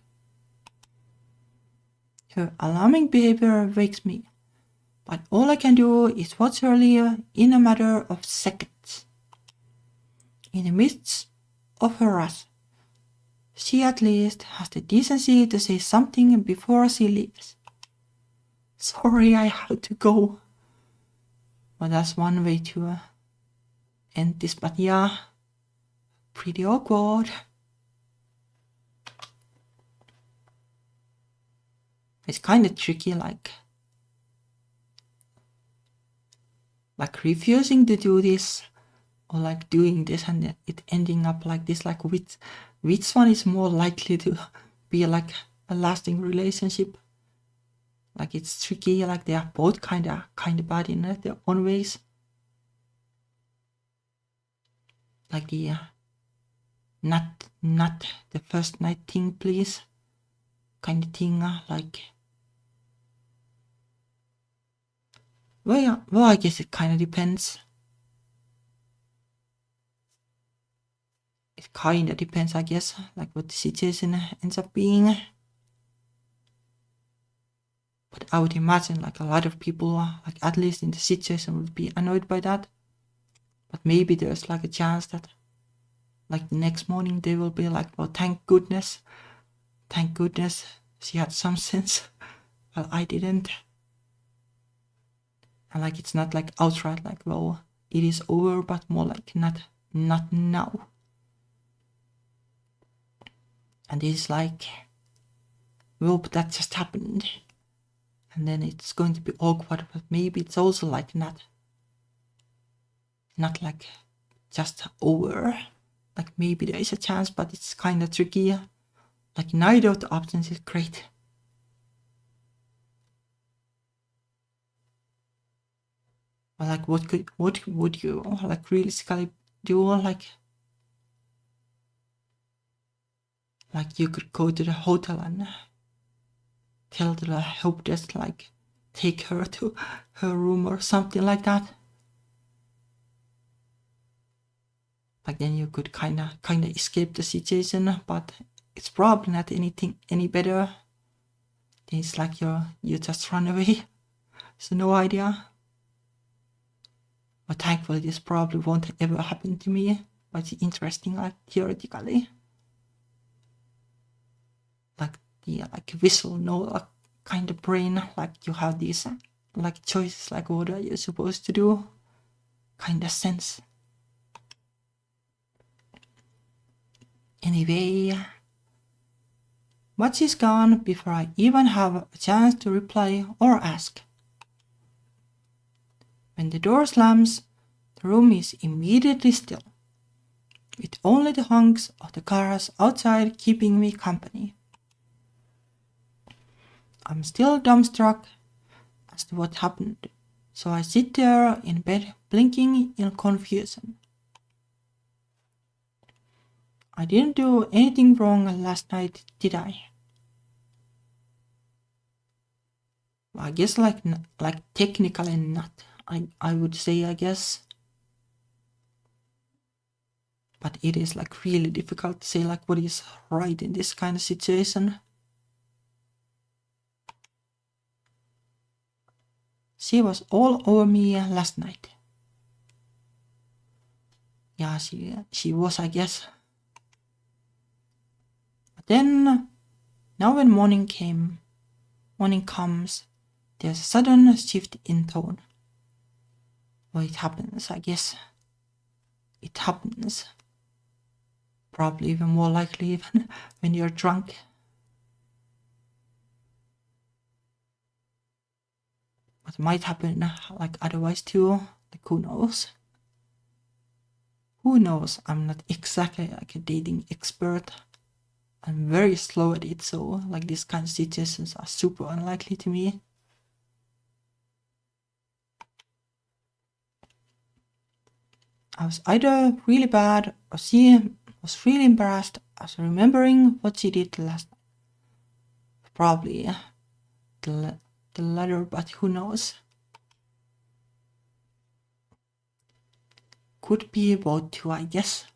Her alarming behavior wakes me, but all I can do is watch her leave in a matter of seconds. In the midst of her wrath, she at least has the decency to say something before she leaves. Sorry, I have to go. Well, that's one way to end this, but yeah, pretty awkward. It's kind of tricky, like refusing to do this, or like doing this and it ending up like this. Like which one is more likely to be like a lasting relationship? Like it's tricky. Like they are both kind of bad in their own ways. Like the not the first night thing, please, kind of thing. Like, well, I guess it kind of depends. It kind of depends, I guess, like what the situation ends up being. But I would imagine like a lot of people, like at least in the situation, would be annoyed by that. But maybe there's like a chance that like the next morning they will be like, well, thank goodness she had some sense. Well, I didn't. And like it's not like outright like, well, it is over, but more like not now. And it's like, well, but that just happened. And then it's going to be awkward, but maybe it's also like not like just over. Like maybe there is a chance, but it's kind of tricky. Like neither of the options is great. But like what would you like realistically do? Like you could go to the hotel and tell the help desk like take her to her room or something like that. Like then you could kind of escape the situation, but it's probably not any better. Then it's like you just run away. So no idea. But thankfully this probably won't ever happen to me. But it's interesting, like theoretically. Like the visual like kind of brain, like you have these like choices, like what are you supposed to do? Kind of sense. Anyway, but she's gone before I even have a chance to reply or ask. When the door slams, the room is immediately still, with only the honks of the cars outside keeping me company. I'm still dumbstruck as to what happened, so I sit there in bed blinking in confusion. I didn't do anything wrong last night, did I? I guess like technically not. I would say, I guess. But it is like really difficult to say like what is right in this kind of situation. She was all over me last night. Yeah, she was, I guess. But then, now when morning comes, there's a sudden shift in tone. Well, it happens, I guess. It happens. Probably even more likely even when you're drunk. But it might happen like otherwise too. Like who knows? Who knows? I'm not exactly like a dating expert. I'm very slow at it, so like these kind of situations are super unlikely to me. I was either really bad or she was really embarrassed as remembering what she did last night. Probably the latter, but who knows? could be about to, I guess.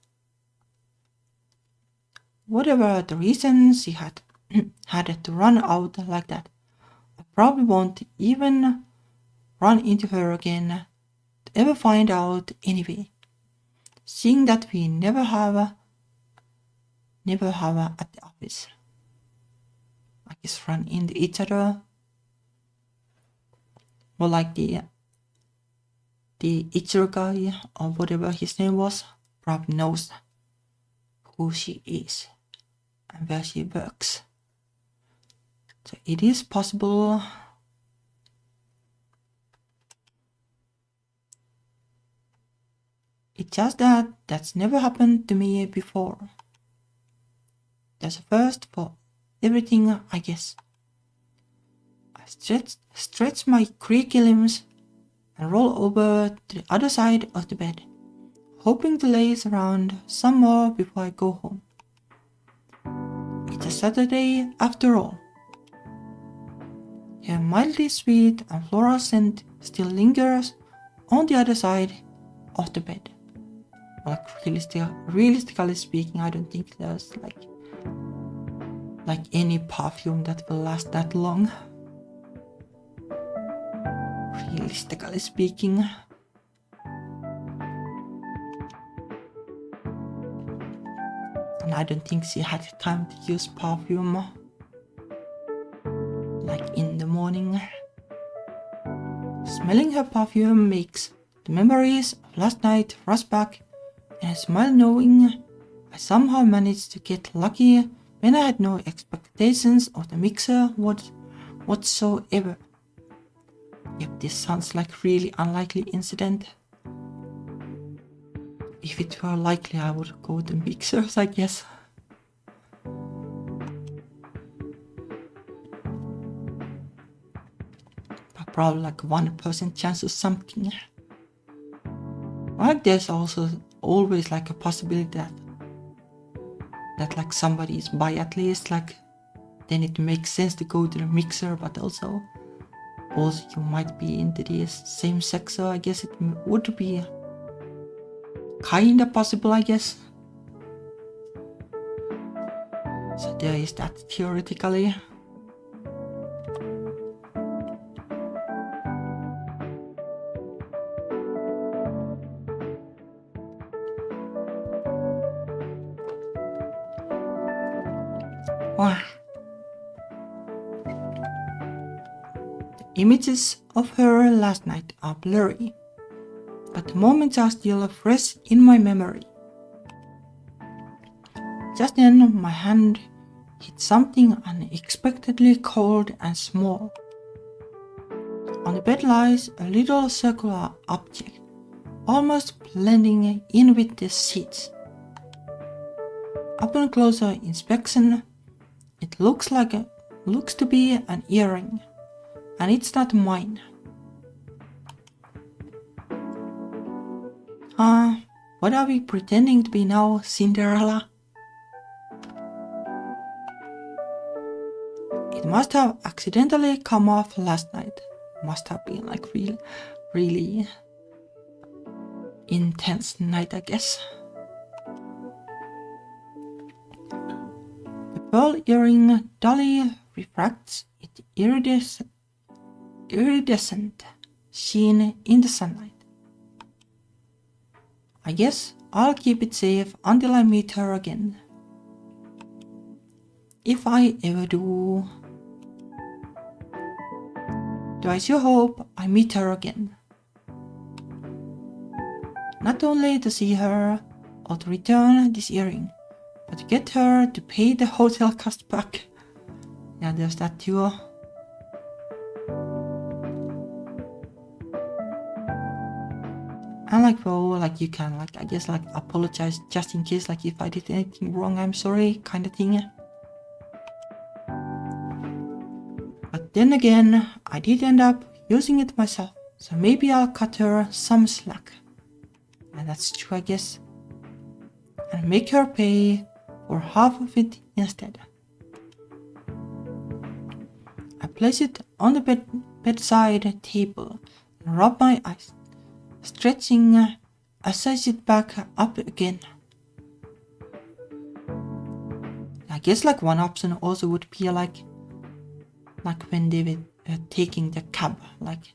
Whatever the reason she had had to run out like that, I probably won't even run into her again to ever find out anyway. Seeing that we never have at the office. I guess run into each other. Or like the Ichiro guy or whatever his name was probably knows who she is and where she works. So it is possible. It's just that that's never happened to me before. There's a first for everything, I guess. I stretch my creaky limbs and roll over to the other side of the bed, hoping to laze around some more before I go home. It's a Saturday after all. Her mildly sweet and floral scent still lingers on the other side of the bed. Like realistically speaking, I don't think there's like any perfume that will last that long. Realistically speaking. And I don't think she had time to use perfume like in the morning. Smelling her perfume makes the memories of last night rush back, and I smile knowing I somehow managed to get lucky when I had no expectations of the mixer whatsoever. Yep, this sounds like really unlikely incident. If it were likely, I would go with the mixers, I guess. But probably like 1% chance of something. Like there's also always like a possibility that like somebody is bi at least, like then it makes sense to go to the mixer, but also you might be into the same sex, so I guess it would be kinda possible, I guess. So there is that theoretically. The images of her last night are blurry, but the moments are still fresh in my memory. Just then my hand hit something unexpectedly cold and small. On the bed lies a little circular object, almost blending in with the sheets. Upon closer inspection, it looks to be an earring, and it's not mine. What are we pretending to be now, Cinderella? It must have accidentally come off last night. Must have been like really intense night, I guess. The pearl earring dully refracts its iridescent sheen in the sunlight. I guess I'll keep it safe until I meet her again. If I ever do. Though I sure hope I meet her again. Not only to see her or to return this earring, but to get her to pay the hotel cost back. Yeah, there's that too. And like, well, like you can like, I guess like apologize just in case, like if I did anything wrong, I'm sorry, kind of thing. But then again, I did end up using it myself, so maybe I'll cut her some slack. And that's true, I guess. And make her pay for half of it instead. I place it on the bedside table and rub my eyes, stretching as I sit back up again. I guess like one option also would be like when they were taking the cab, like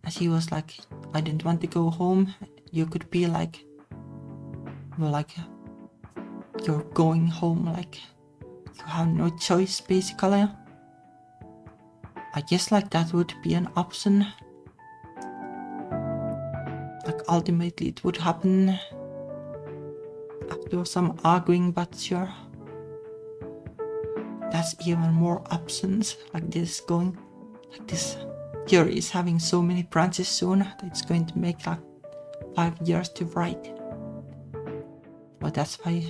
as he was like, I didn't want to go home. You could be like, well, like you're going home, like you have no choice basically. I guess like that would be an option. Like ultimately it would happen after some arguing, but sure. That's even more options, like this going, like this Yuri is having so many branches soon that it's going to make like 5 years to write. But that's why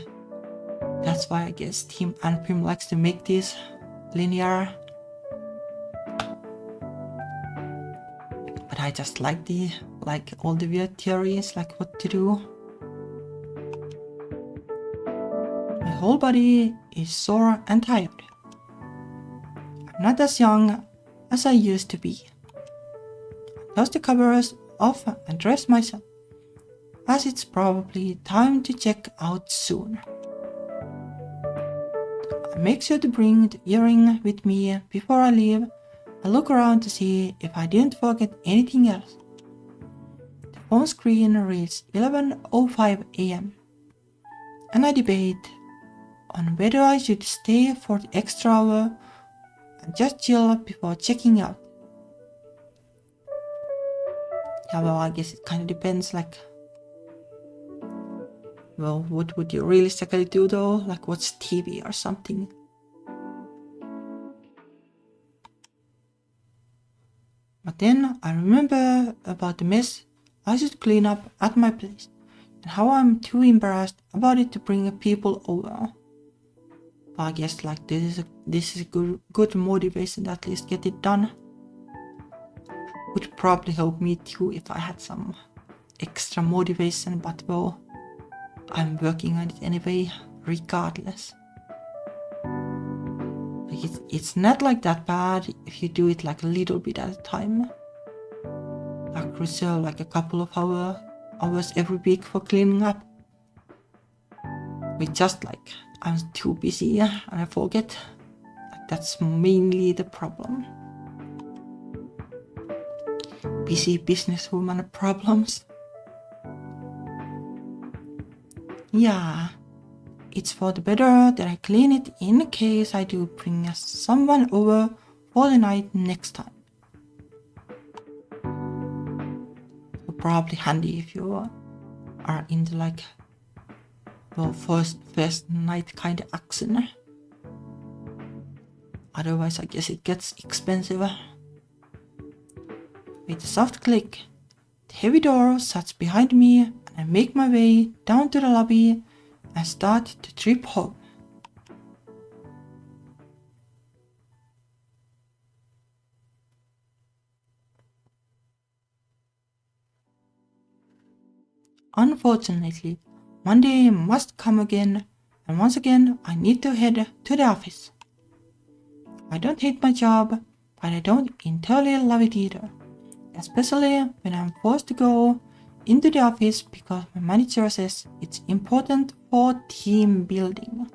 I guess Team ANPIM likes to make this linear. But I just like all the weird theories, like what to do. My whole body is sore and tired. I'm not as young as I used to be. I toss the covers off and dress myself, as it's probably time to check out soon. I make sure to bring the earring with me before I leave. I look around to see if I didn't forget anything else. The phone screen reads 11:05 AM, and I debate on whether I should stay for the extra hour and just chill before checking out. Yeah, well, I guess it kind of depends, like, well, what would you realistically do though? Like watch TV or something? But then I remember about the mess I should clean up at my place and how I'm too embarrassed about it to bring people over. But I guess like this is a good motivation to at least get it done. Would probably help me too if I had some extra motivation, but well, I'm working on it anyway, regardless. Like it's not like that bad if you do it like a little bit at a time. Like reserve like a couple of hours every week for cleaning up. But just like I'm too busy and I forget. Like that's mainly the problem. Busy businesswoman problems. Yeah, it's for the better that I clean it in case I do bring someone over for the night next time. So probably handy if you are into like, well, first night kind of action. Otherwise I guess it gets expensive. With a soft click, the heavy door shuts behind me and I make my way down to the lobby and start to trip home. Unfortunately, Monday must come again, and once again I need to head to the office. I don't hate my job, but I don't entirely love it either. Especially when I'm forced to go into the office because my manager says it's important for team building.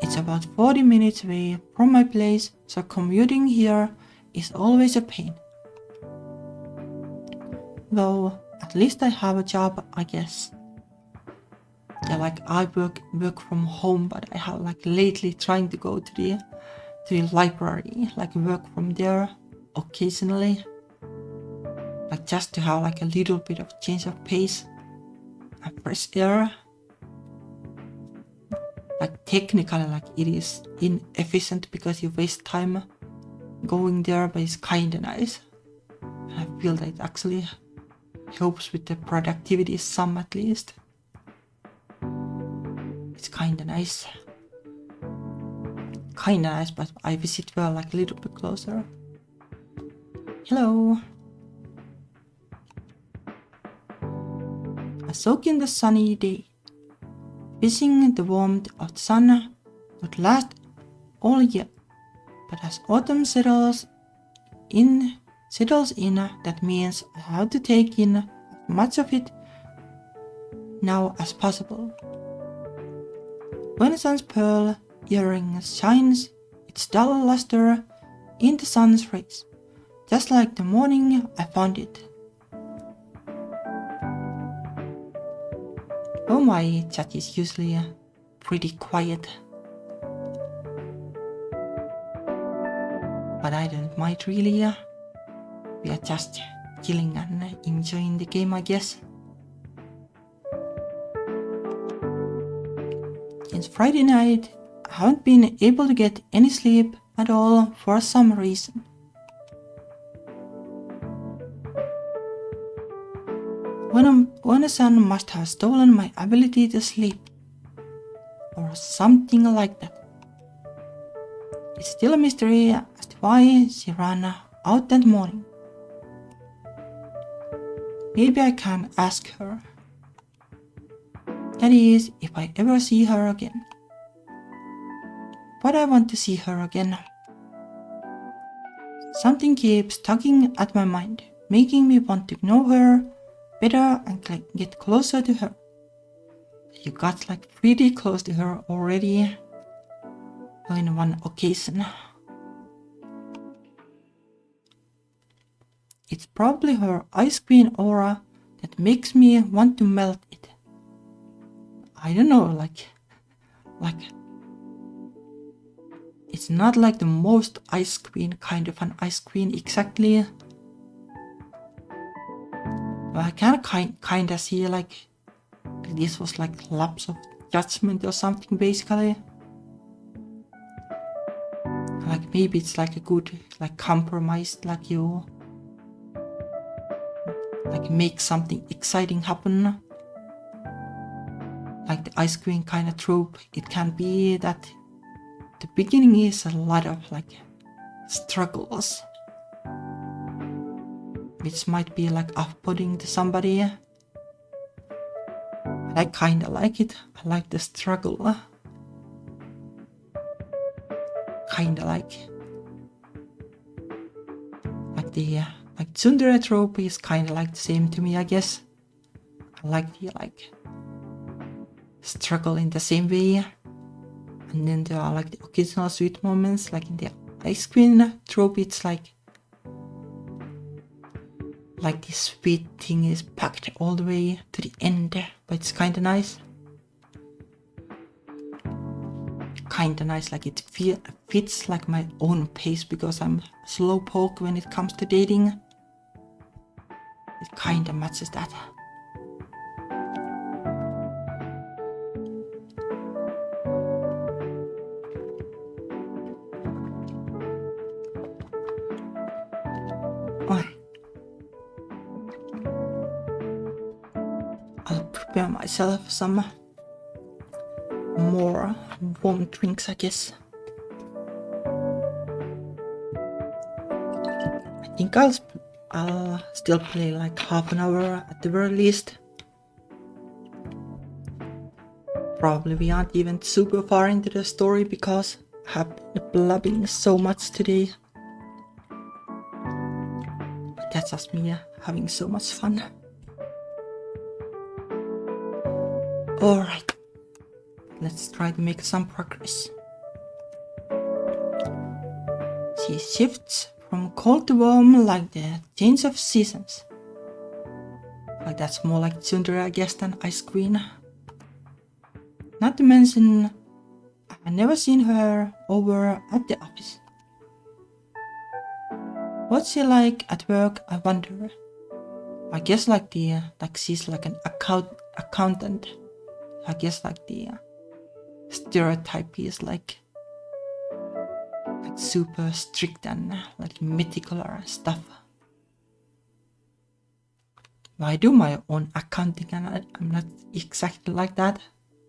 It's about 40 minutes away from my place, so commuting here is always a pain. Though at least I have a job, I guess. Yeah, like I work from home, but I have like lately trying to go to the library, like work from there occasionally, like just to have like a little bit of change of pace and fresh air. Like technically like it is inefficient because you waste time going there, but it's kinda nice. And I feel that it actually helps with the productivity some at least. It's kinda nice. Kinda nice, but I visit well like a little bit closer. Hello. I soak in the sunny day. Wishing the warmth of the sun would last all year, but as autumn settles in, settles in, that means I have to take in as much of it now as possible. When a sun's pearl earring shines its dull luster in the sun's rays, just like the morning I found it. Oh, my chat is usually pretty quiet, but I don't mind really. We are just chilling and enjoying the game, I guess. Since Friday night, I haven't been able to get any sleep at all for some reason. When a sun must have stolen my ability to sleep, or something like that. It's still a mystery as to why she ran out that morning. Maybe I can ask her. That is, if I ever see her again. But I want to see her again. Something keeps tugging at my mind, making me want to know her better and get closer to her. You got like pretty close to her already in one occasion. It's probably her ice queen aura that makes me want to melt it. I don't know, like it's not like the most ice queen kind of an ice queen exactly. But I can kinda see like this was like lapse of judgment or something basically. Like maybe it's like a good like compromise, like you like make something exciting happen. Like the ice queen kind of trope, it can be that the beginning is a lot of like struggles, which might be like off-putting to somebody. But I kinda like it. I like the struggle. Kinda like the like tsundere trope is kinda like the same to me, I guess. I like the like struggle in the same way. And then there are like the occasional sweet moments, like in the ice queen trope, it's like this sweet thing is packed all the way to the end, but it's kinda nice. Kinda nice, like it fits like my own pace because I'm slowpoke when it comes to dating. It kinda matches that. I'll prepare myself some more warm drinks, I guess. I think I'll still play like half an hour at the very least. Probably we aren't even super far into the story because I have been blabbing so much today. But that's just me having so much fun. Alright, let's try to make some progress. She shifts from cold to warm like the change of seasons. Like that's more like tsundere, I guess, than ice queen. Not to mention, I've never seen her over at the office. What's she like at work, I wonder? I guess like she's like an accountant. I guess like the stereotype is like super strict and like meticulous and stuff. I do my own accounting and I'm not exactly like that.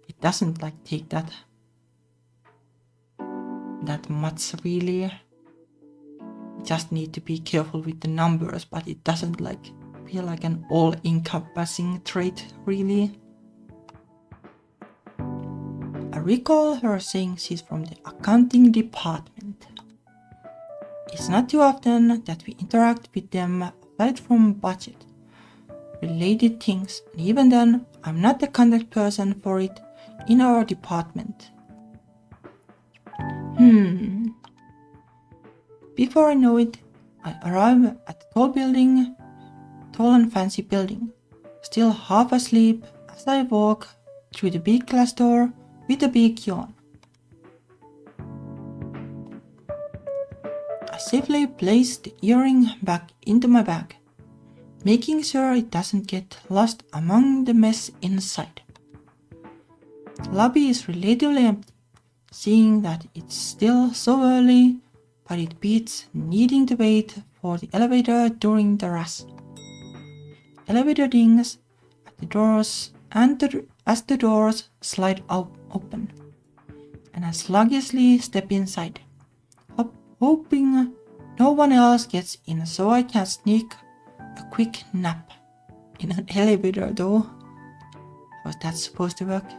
It doesn't like take that much really. Just need to be careful with the numbers, but it doesn't like feel like an all-encompassing trait really. I recall her saying she's from the accounting department. It's not too often that we interact with them aside from budget related things, and even then, I'm not the contact person for it in our department. Before I know it, I arrive at the tall and fancy building, still half asleep as I walk through the big glass door with a big yawn. I safely place the earring back into my bag, making sure it doesn't get lost among the mess inside. The lobby is relatively empty, seeing that it's still so early, but it beats needing to wait for the elevator during the rush. Elevator dings at the doors as the doors slide open, and I sluggishly step inside, hoping no one else gets in so I can sneak a quick nap in an elevator though. How's that supposed to work?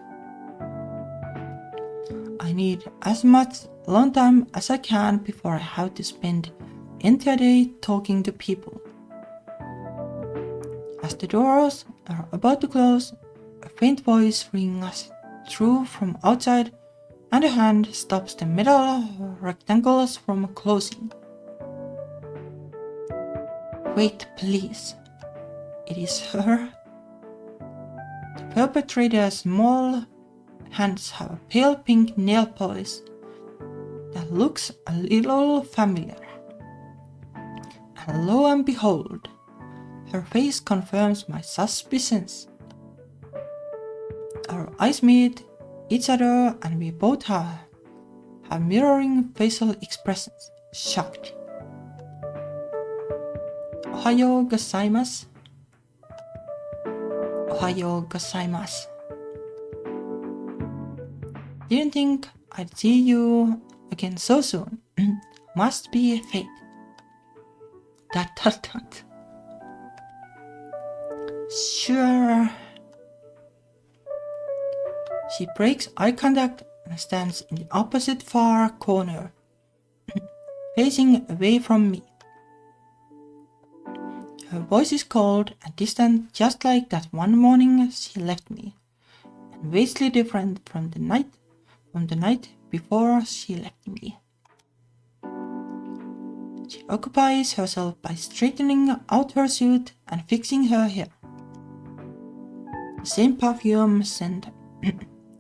I need as much alone time as I can before I have to spend the entire day talking to people. As the doors are about to close, a faint voice rings through from outside and a hand stops the metal rectangles from closing. Wait, please. It is her. The perpetrator's small hands have a pale pink nail polish that looks a little familiar. And lo and behold, her face confirms my suspicions. Our eyes meet each other and we both have mirroring facial expressions. Shocked. Ohayo gozaimasu. Ohayo gozaimasu. Didn't think I'd see you again so soon. Must be fate. Dot. Sure. She breaks eye contact and stands in the opposite far corner, facing away from me. Her voice is cold and distant, just like that one morning she left me, and vastly different from the night before she left me. She occupies herself by straightening out her suit and fixing her hair. The same perfume scent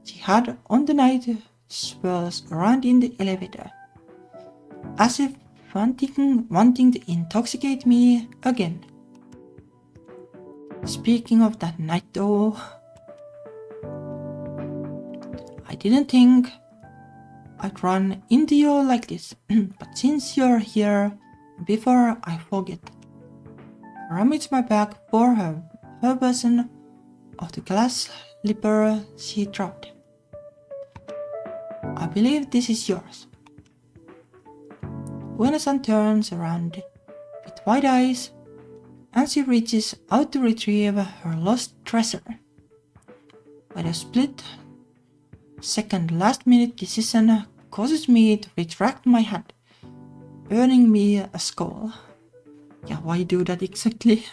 she had on the night swirls around in the elevator, as if wanting to intoxicate me again. Speaking of that night though, I didn't think I'd run into you like this, but since you're here, before I forget, I rummage my bag for her version of the glass slipper she dropped. I believe this is yours. Uena-san turns around with wide eyes and she reaches out to retrieve her lost treasure. But a split-second last-minute decision causes me to retract my hand, earning me a scowl. Yeah, why do that exactly?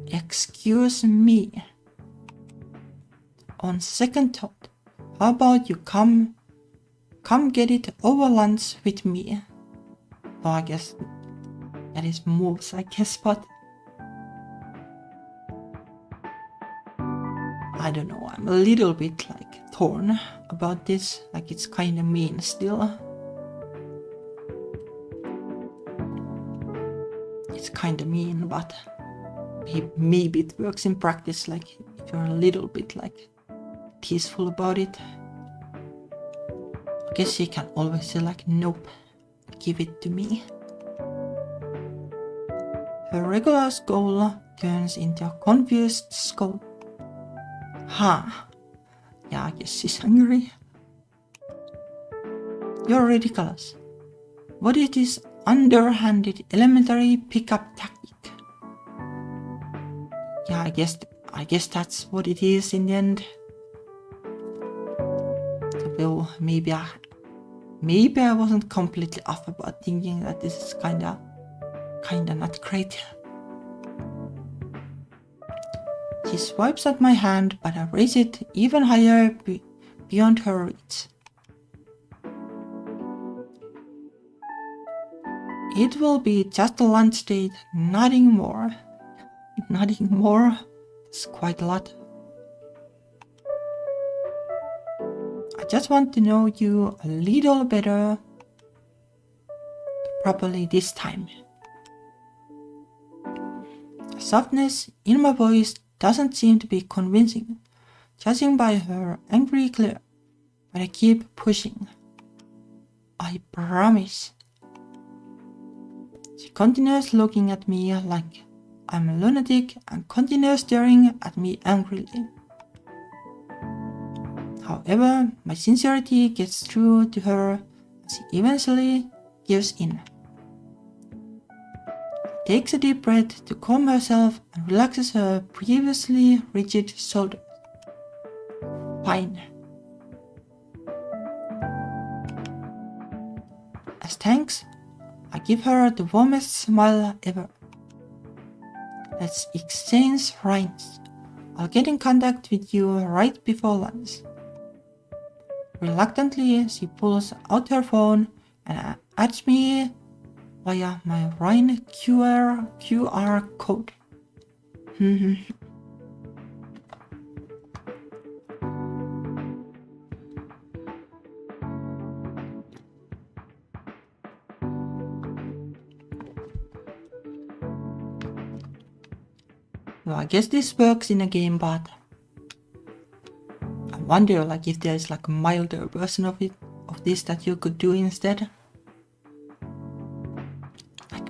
Excuse me. On second thought, how about you come get it over lunch with me? Oh, I guess that is moves, but I don't know, I'm a little bit torn about this, it's kinda mean still. It's kinda mean, but maybe it works in practice, if you're a little bit teaseful about it. I guess she can always say nope, give it to me. Her regular scowl turns into a confused scowl. Huh. Yeah, I guess she's angry. You're ridiculous. What is this underhanded elementary pickup tactic? Yeah, I guess that's what it is in the end. Well, maybe maybe I wasn't completely off about thinking that this is kinda not great. She swipes at my hand, but I raise it even higher beyond her reach. It will be just a lunch date, nothing more. Nothing more. It's quite a lot. I just want to know you a little better. Properly this time. The softness in my voice doesn't seem to be convincing, judging by her angry glare, but I keep pushing. I promise. She continues looking at me like I'm a lunatic and continues staring at me angrily. However, my sincerity gets through to her and she eventually gives in. She takes a deep breath to calm herself and relaxes her previously rigid shoulders. Fine. As thanks, I give her the warmest smile ever. Let's exchange rhymes. I'll get in contact with you right before lunch. Reluctantly, she pulls out her phone and adds me via my Rhine QR code. Well, I guess this works in a game, but I wonder if there's a milder version of this that you could do instead.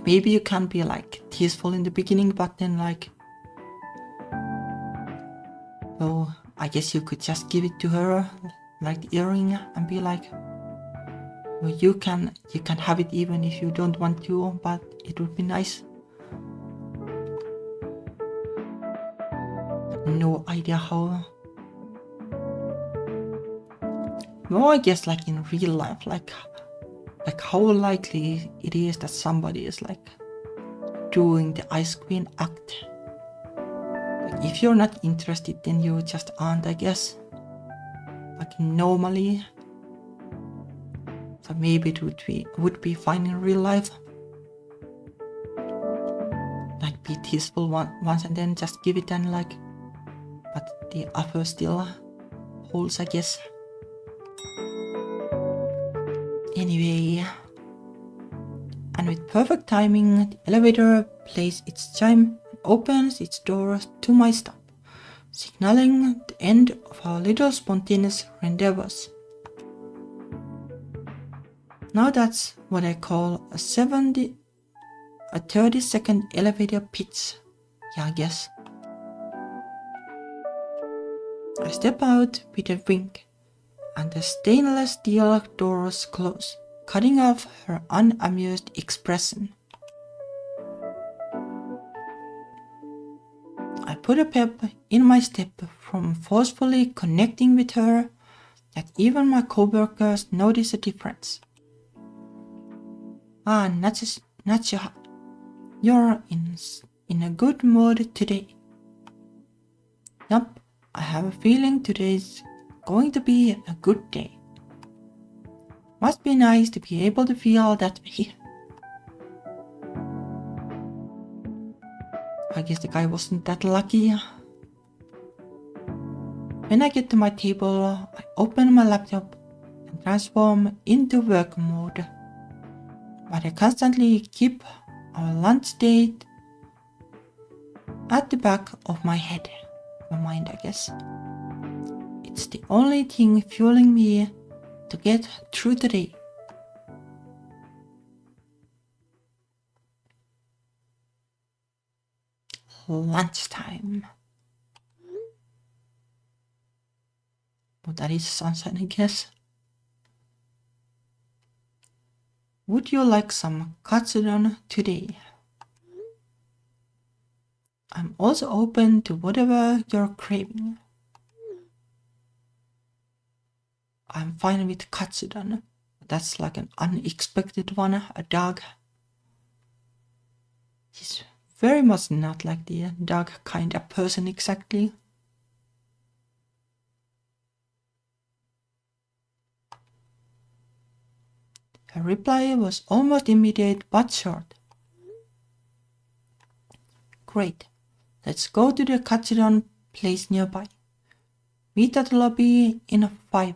Maybe you can be teaseful in the beginning, but then well, I guess you could just give it to her like the earring and be like, well, you can have it even if you don't want to, but it would be nice. No idea how. No, I guess in real life, how likely it is that somebody is doing the ice queen act. If you're not interested, then you just aren't, I guess. Normally. So maybe it would be fine in real life. Be teaseful once and then just give it and but the offer still holds, I guess. Anyway, and with perfect timing, the elevator plays its chime and opens its doors to my stop, signaling the end of our little spontaneous rendezvous. Now that's what I call a 30-second elevator pitch. Yeah, I guess. I step out with a wink, and the stainless steel doors close, cutting off her unamused expression. I put a pep in my step from forcefully connecting with her that even my coworkers notice a difference. Ah, Natsuha, you're in a good mood today. Yup, I have a feeling today's going to be a good day. Must be nice to be able to feel that way. I guess the guy wasn't that lucky. When I get to my table, I open my laptop and transform into work mode. But I constantly keep our lunch date at the back of my head. My mind, I guess. It's the only thing fueling me to get through the day. Lunchtime. Well, that is sunshine, I guess. Would you like some katsudon today? I'm also open to whatever you're craving. I'm fine with katsudon, but that's like an unexpected one, a dog. He's very much not like the dog kind of person exactly. Her reply was almost immediate but short. Great. Let's go to the Katsudan place nearby. Meet at the lobby in 5.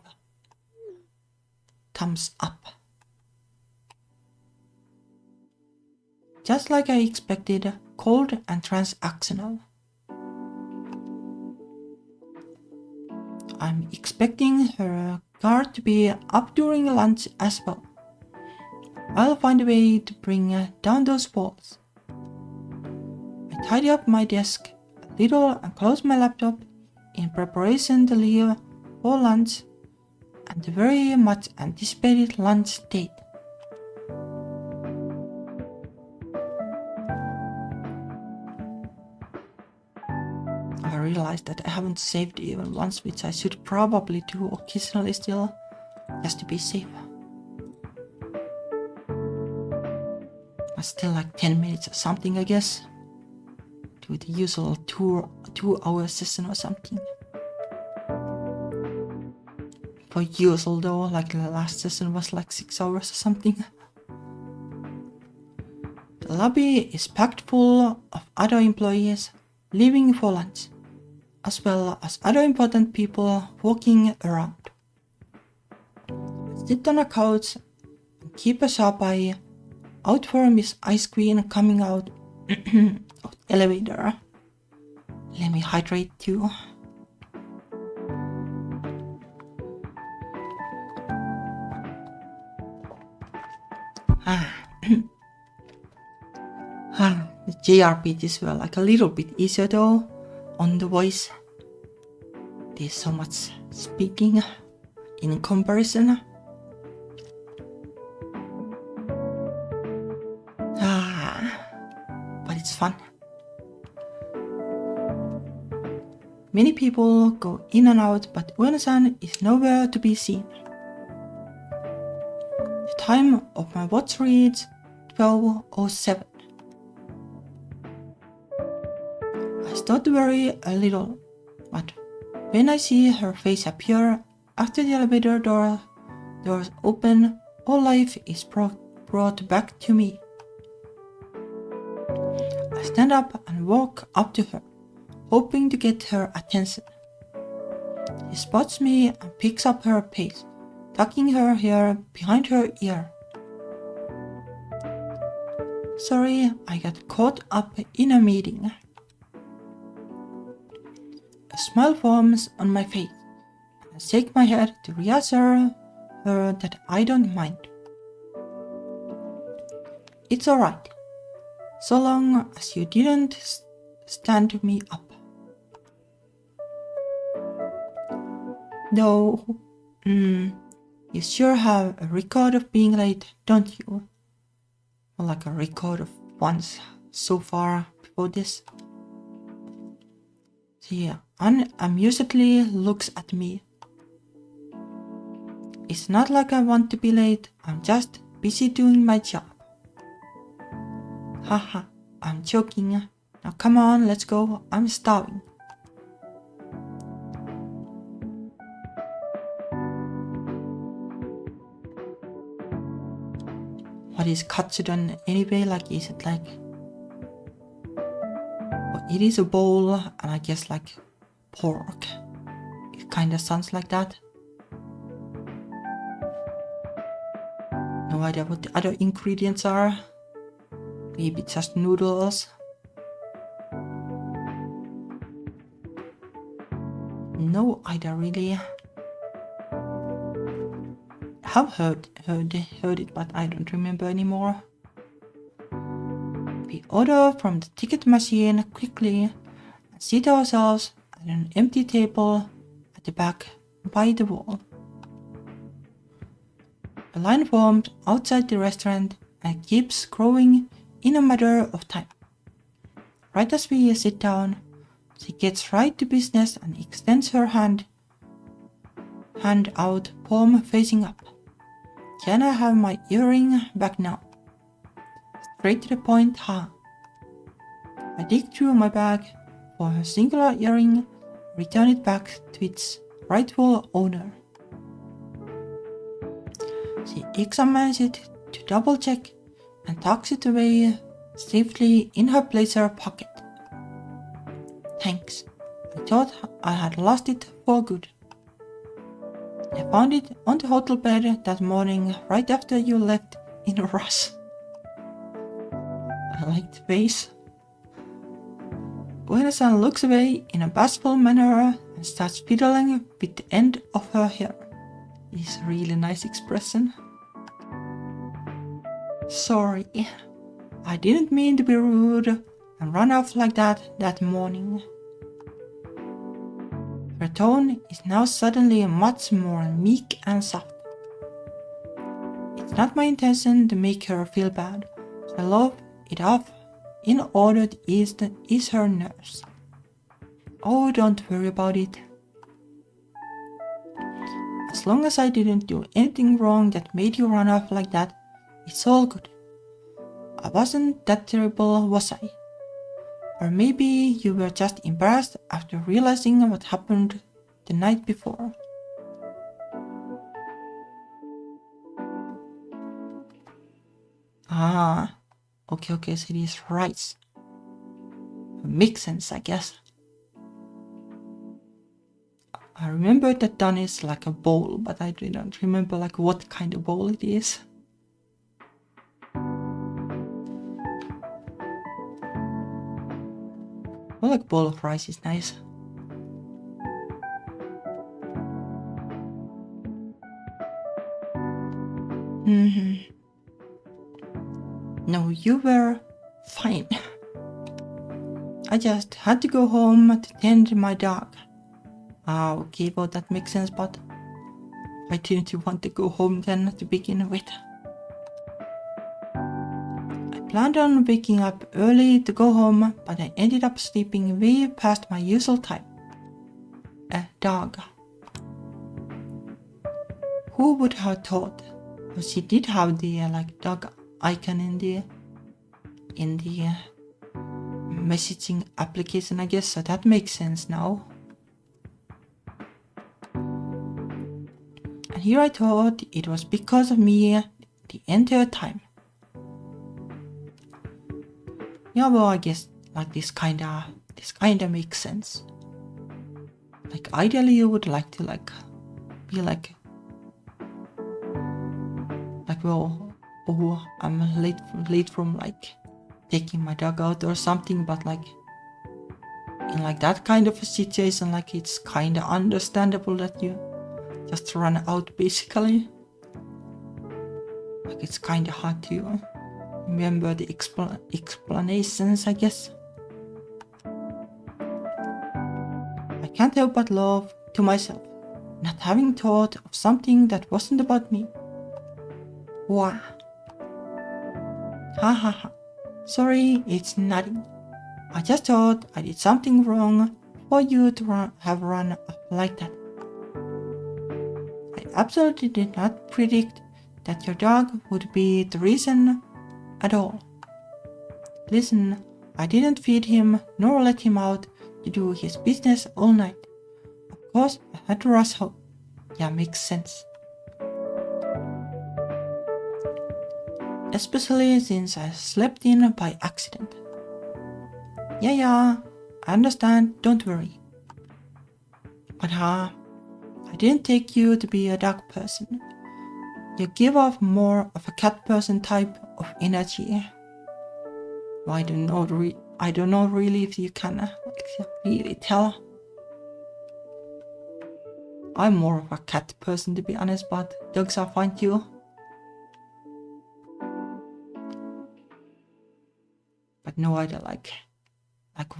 Thumbs up. Just like I expected, cold and transactional. I'm expecting her guard to be up during lunch as well. I'll find a way to bring down those walls. I tidy up my desk a little and close my laptop in preparation to leave for lunch and the very much anticipated lunch date. I realized that I haven't saved even once, which I should probably do occasionally still, just to be safe. But still like 10 minutes or something, I guess. Do the usual 2-hour session or something. For usual though, like the last session was like 6 hours or something. The lobby is packed full of other employees leaving for lunch, as well as other important people walking around. I sit on a couch and keep a sharp eye out for Miss Ice Queen coming out of the elevator. Let me hydrate too. The JRPGs were like a little bit easier though on the voice. There's so much speaking in comparison. But it's fun. Many people go in and out, but Ueno-san is nowhere to be seen. The time of my watch reads 12:07. I start to worry a little, but when I see her face appear after the elevator doors open, all life is brought back to me. I stand up and walk up to her, hoping to get her attention. She spots me and picks up her pace, tucking her hair behind her ear. Sorry, I got caught up in a meeting. A smile forms on my face, and I shake my head to reassure her that I don't mind. It's alright, so long as you didn't stand me up. Though, you sure have a record of being late, don't you? Or like a record of once so far before this. She unamusedly looks at me. It's not like I want to be late, I'm just busy doing my job. Haha, I'm joking. Now come on, let's go, I'm starving. What is katsudon anyway? Like, is it like... Well, it is a bowl, and I guess like pork. It kinda sounds like that. No idea what the other ingredients are. Maybe just noodles. No idea really. I have heard it, but I don't remember anymore. We order from the ticket machine quickly and seat ourselves at an empty table at the back by the wall. A line formed outside the restaurant and keeps growing in a matter of time. Right as we sit down, she gets right to business and extends her hand out, palm facing up. Can I have my earring back now? Straight to the point, huh? I dig through my bag for a singular earring, return it back to its rightful owner. She examines it to double check and tucks it away safely in her blazer pocket. Thanks. I thought I had lost it for good. I found it on the hotel bed that morning right after you left in a rush. I like the face. Ueda-san looks away in a bashful manner and starts fiddling with the end of her hair. It's a really nice expression. Sorry, I didn't mean to be rude and run off like that morning. Her tone is now suddenly much more meek and soft. It's not my intention to make her feel bad, so I love it off in order to ease her nerves. Oh, don't worry about it. As long as I didn't do anything wrong that made you run off like that, it's all good. I wasn't that terrible, was I? Or maybe you were just embarrassed after realizing what happened the night before. Ah, okay, so it is rice. Makes sense, I guess. I remember that done is like a bowl, but I didn't remember like what kind of bowl it is. Well, like bowl of rice is nice. No, you were fine. I just had to go home to tend to my dog. Okay, well that makes sense, but why didn't you want to go home then to begin with? I planned on waking up early to go home, but I ended up sleeping way past my usual time. A dog. Who would have thought? Well, she did have the dog icon in the messaging application, I guess, so that makes sense now. And here I thought it was because of me the entire time. Yeah, well, I guess like this kinda makes sense. Like ideally you would like to be like well, oh, I'm late from taking my dog out or something, but in that kind of a situation, it's kinda understandable that you just run out basically. It's kinda hard to remember the explanations, I guess. I can't help but laugh to myself, not having thought of something that wasn't about me. Wow. Ha ha ha. Sorry, it's nothing. I just thought I did something wrong for you to have run up like that. I absolutely did not predict that your dog would be the reason at all. Listen, I didn't feed him nor let him out to do his business all night. Of course, I had to rush home. Yeah, makes sense. Especially since I slept in by accident. Yeah, I understand, don't worry. But I didn't take you to be a dog person. You give off more of a cat person type of energy. Well, I don't know really if you can really tell. I'm more of a cat person to be honest, but dogs are fine too. But no idea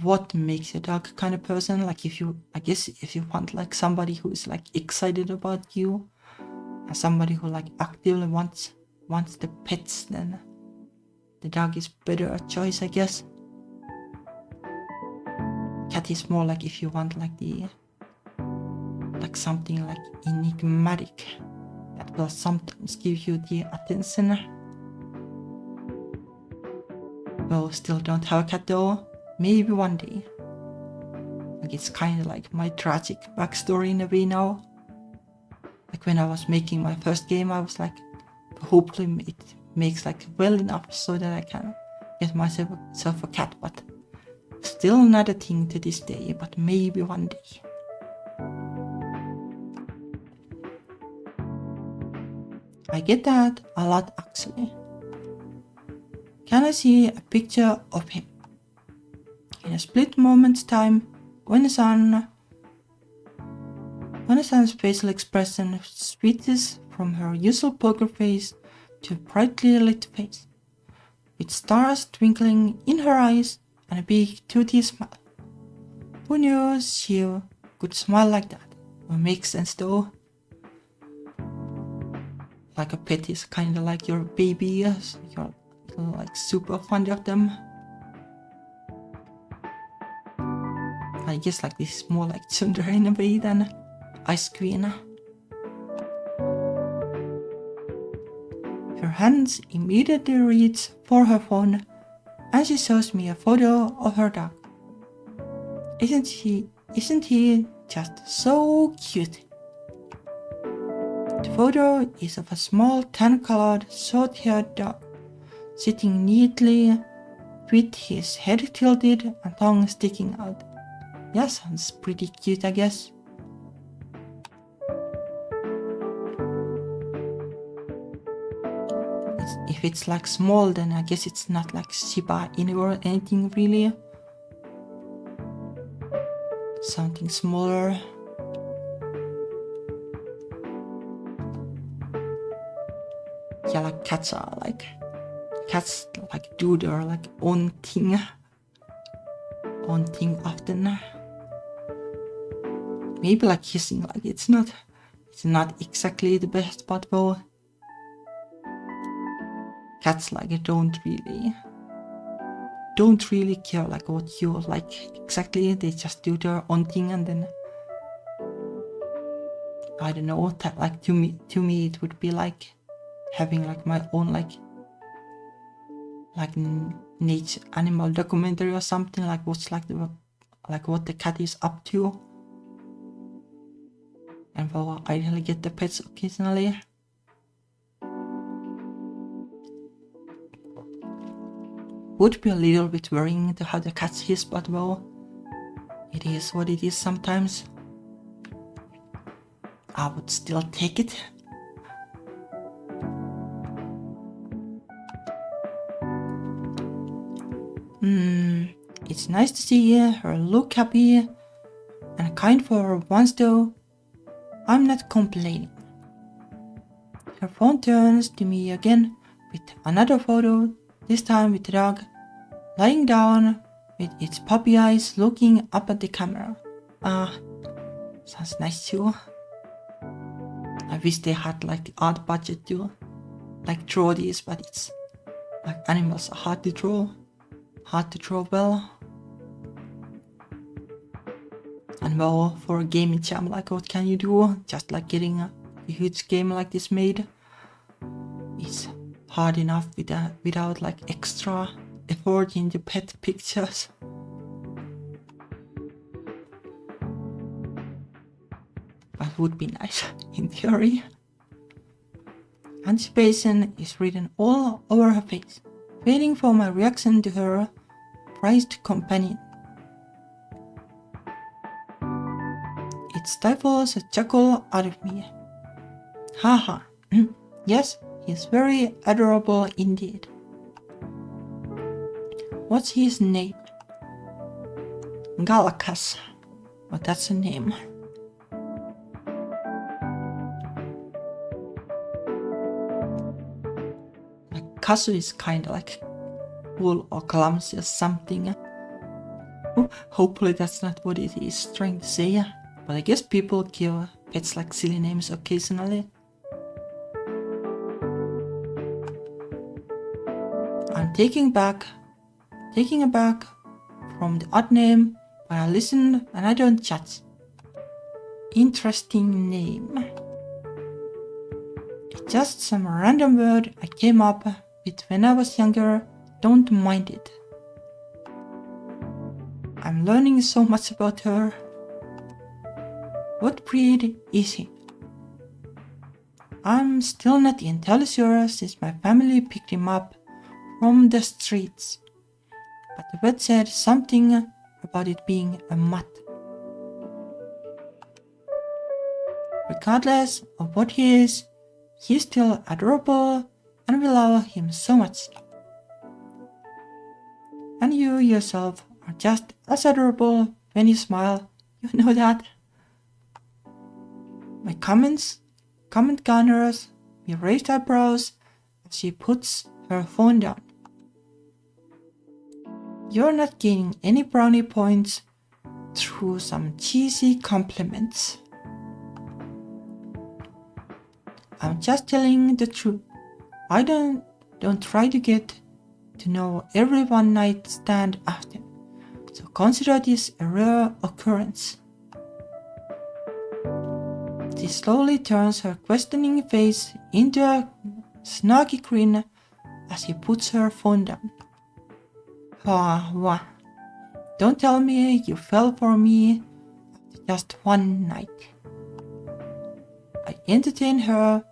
what makes a dog kind of person. If you want somebody who is excited about you, and somebody who actively wants the pets, then the dog is better a choice, I guess. Cat is more if you want the something enigmatic. that will sometimes give you the attention. Well, still don't have a cat though. Maybe one day. Like it's kind of like my tragic backstory in a way now. Like when I was making my first game, I was like, hopefully it makes like well enough so that I can get myself a cat, but still not a thing to this day, but maybe one day. I get that a lot actually. Can I see a picture of him? In a split moment's time, when the sun's facial expression switches from her usual poker face to a brightly lit face, with stars twinkling in her eyes and a big toothy smile. Who knew she could smile like that? Well, makes sense though. Like a pet is kind of like your baby, yes. You're like super fond of them. I guess like this is more like Tsundere in a way than Ice Queen. Her hands immediately reach for her phone and she shows me a photo of her dog. Isn't he just so cute? The photo is of a small tan-colored, short-haired dog sitting neatly with his head tilted and tongue sticking out. Yeah, sounds pretty cute, I guess. If it's like small, then I guess it's not like Shiba Inu or anything really. Something smaller. Yeah, like cats do their like own thing often. Maybe like kissing, like it's not exactly the best, but though cats like don't really care like what you like exactly. They just do their own thing, and then I don't know, that like to me it would be like having like my own like nature animal documentary or something, like what's like what the cat is up to. And well, I really get the pets occasionally. Would be a little bit worrying to have the cats hiss, but well, it is what it is sometimes. I would still take it. It's nice to see her look happy and kind for her once though. I'm not complaining. Her phone turns to me again with another photo, this time with the dog lying down with its puppy eyes looking up at the camera. Sounds nice too. I wish they had like the art budget to like draw these, but it's like animals are hard to draw well. And well, for a gaming jam, like what can you do? Just like getting a huge game like this made is hard enough without like extra effort in the pet pictures. But would be nice in theory. Anticipation is written all over her face, waiting for my reaction to her prized companion. It stifles a chuckle out of me. Haha, yes, he's very adorable indeed. What's his name? Galakas. Oh, that's a name. Like Kazu is kind of like cool or clumsy or something. Hopefully that's not what it is trying to say. But I guess people give pets like silly names occasionally. I'm taking aback from the odd name, but I listen and I don't judge. Interesting name. Just some random word I came up with when I was younger, don't mind it. I'm learning so much about her. What breed is he? I'm still not entirely sure since my family picked him up from the streets, but the vet said something about it being a mutt. Regardless of what he is, he's still adorable and we love him so much. And you yourself are just as adorable when you smile, you know that. My comment garners me raised eyebrows as she puts her phone down. You're not gaining any brownie points through some cheesy compliments. I'm just telling the truth. I don't try to get to know every one night stand after, so consider this a rare occurrence. She slowly turns her questioning face into a snarky grin as she puts her phone down. What? Don't tell me you fell for me after just one night. I entertain her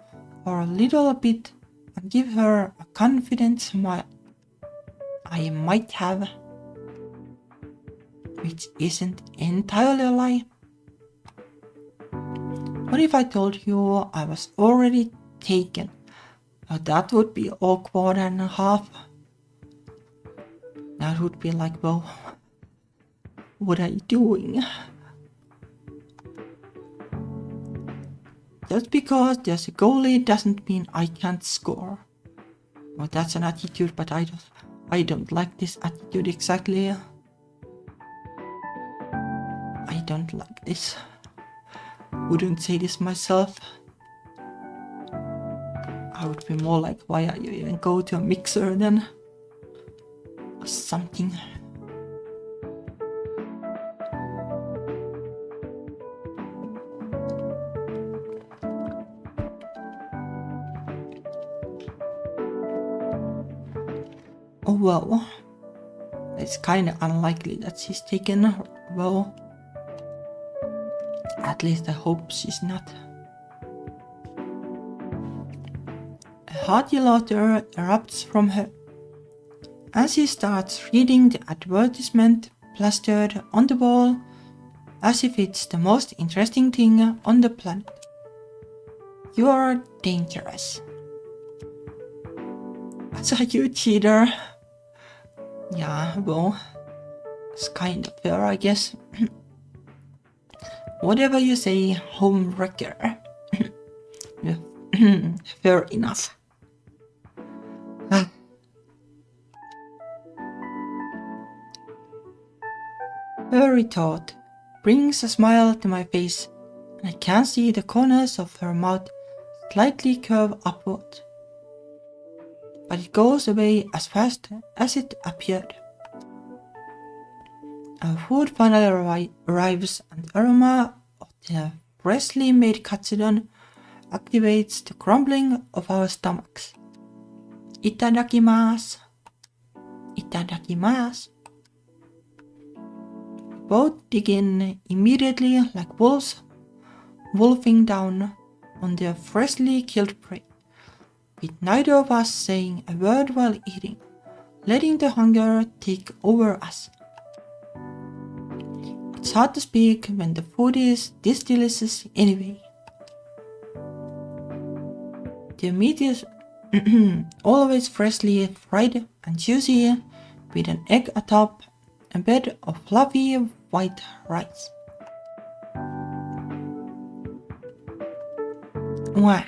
for a little bit and give her a confident smile. I might have, which isn't entirely a lie. What if I told you I was already taken? Now that would be awkward and a half. That would be like, well, what are you doing? Just because there's a goalie doesn't mean I can't score. Well, that's an attitude, but I don't like this attitude exactly. I don't like this. Wouldn't say this myself. I would be more like, why are you even go to a mixer then? Or something. Oh well, it's kinda unlikely that she's taken. Well, at least I hope she's not. A hearty laughter erupts from her, and she starts reading the advertisement plastered on the wall as if it's the most interesting thing on the planet. You're dangerous. So you cheater. Yeah, well, it's kind of fair, I guess. Whatever you say, homewrecker. Fair enough. Her retort brings a smile to my face, and I can see the corners of her mouth slightly curve upward. But it goes away as fast as it appeared. Our food finally arrives, and the aroma of the freshly made katsudon activates the grumbling of our stomachs. Itadakimasu. Itadakimasu. Both dig in immediately like wolves, wolfing down on their freshly killed prey, with neither of us saying a word while eating, letting the hunger take over us. It's hard to speak when the food is this delicious anyway. The meat is always freshly fried and juicy, with an egg atop a bed of fluffy white rice. Wow.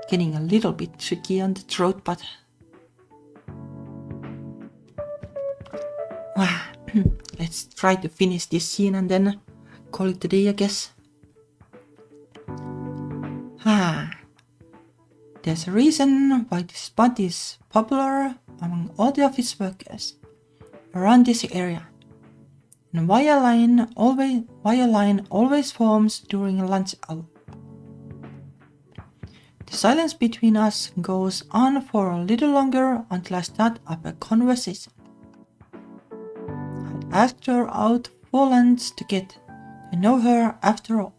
Getting a little bit tricky on the throat, but wow. Let's try to finish this scene and then call it a day, I guess. There's a reason why this spot is popular among all the office workers around this area, and why a line always forms during lunch hour. The silence between us goes on for a little longer until I start up a conversation. I asked her out for lunch to get to know her after all.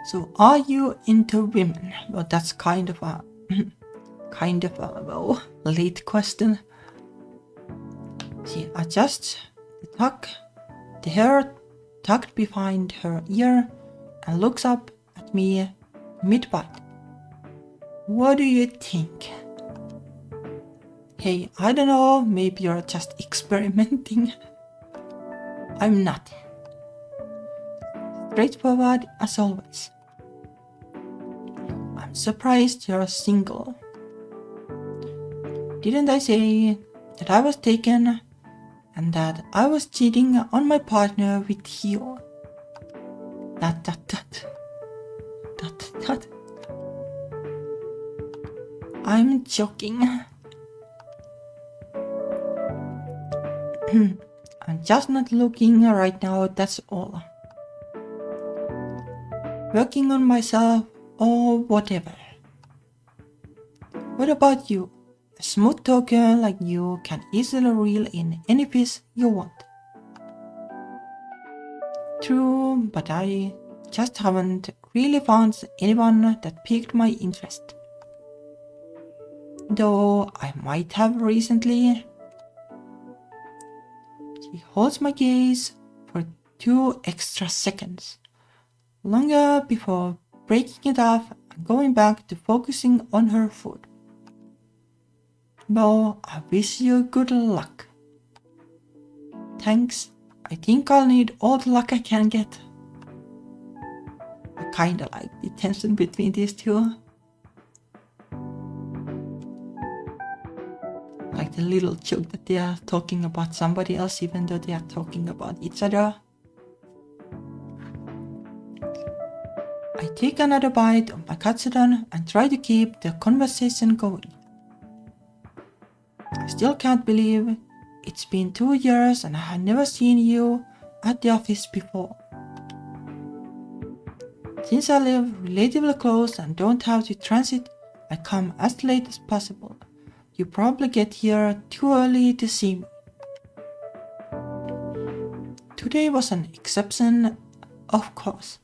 So are you into women? Well, that's kind of a late question. She adjusts the hair tucked behind her ear and looks up at me mid-bite. What do you think? Hey, I don't know, maybe you're just experimenting. I'm not. Straightforward as always. I'm surprised you're single. Didn't I say that I was taken and that I was cheating on my partner with you? That. I'm joking. I'm just not looking right now, that's all. Working on myself or whatever. What about you? A smooth talker like you can easily reel in any piece you want. True, but I just haven't really found anyone that piqued my interest. Though I might have recently. She holds my gaze for 2 extra seconds, longer before breaking it off and going back to focusing on her food. Well, I wish you good luck. Thanks, I think I'll need all the luck I can get. I kinda like the tension between these two. Like the little joke that they are talking about somebody else even though they are talking about each other. I take another bite of my katsudon and try to keep the conversation going. I still can't believe it's been 2 years and I have never seen you at the office before. Since I live relatively close and don't have to transit, I come as late as possible. You probably get here too early to see me. Today was an exception, of course.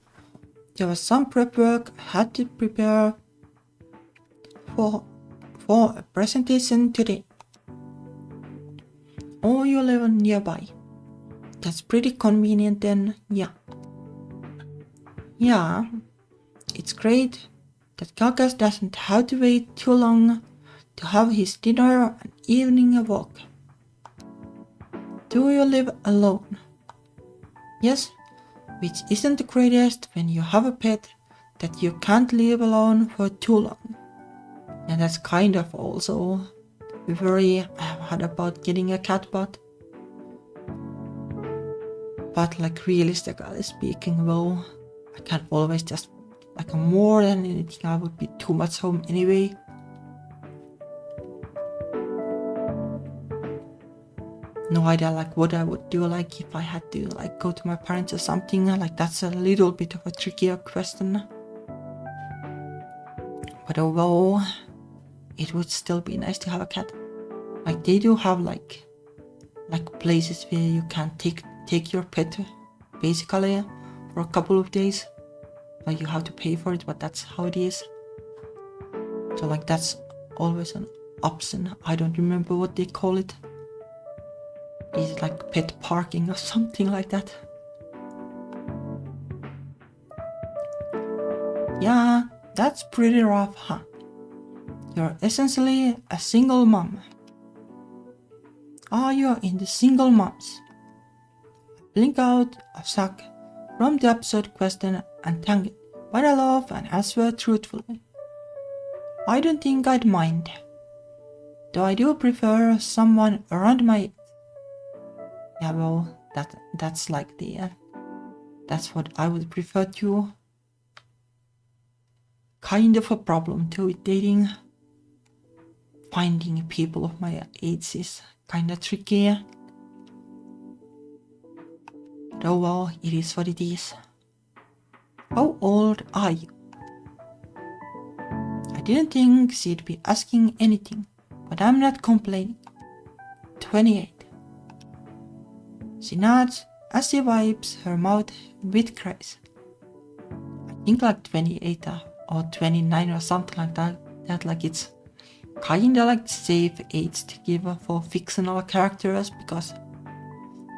There was some prep work I had to prepare for a presentation today. Oh, you live nearby. That's pretty convenient then, yeah. Yeah, it's great that Kakas doesn't have to wait too long to have his dinner and evening walk. Do you live alone? Yes, which isn't the greatest when you have a pet that you can't leave alone for too long. And that's kind of also a worry I have had about getting a cat, but like realistically speaking though, I can't always just like more than anything I would be too much home anyway. No idea like what I would do like if I had to like go to my parents or something, like that's a little bit of a trickier question. But although it would still be nice to have a cat. Like they do have like places where you can take your pet basically for a couple of days. Like you have to pay for it, but that's how it is. So like that's always an option. I don't remember what they call it. Is it like pet parking or something like that? Yeah, that's pretty rough, huh? You're essentially a single mom. Are you into single moms? Blink out a suck from the absurd question and thank it, but I laugh and answer truthfully. I don't think I'd mind. Though I do prefer someone around my age. Yeah, well, that's like that's what I would prefer to. Kind of a problem too with dating. Finding people of my age is kinda tricky. Though well, it is what it is. How old are you? didn't think she'd be asking anything, but I'm not complaining. 28. She nods as she wipes her mouth with grace. I think like 28 or 29 or something like that like it's kinda like safe age to give for fictional characters, because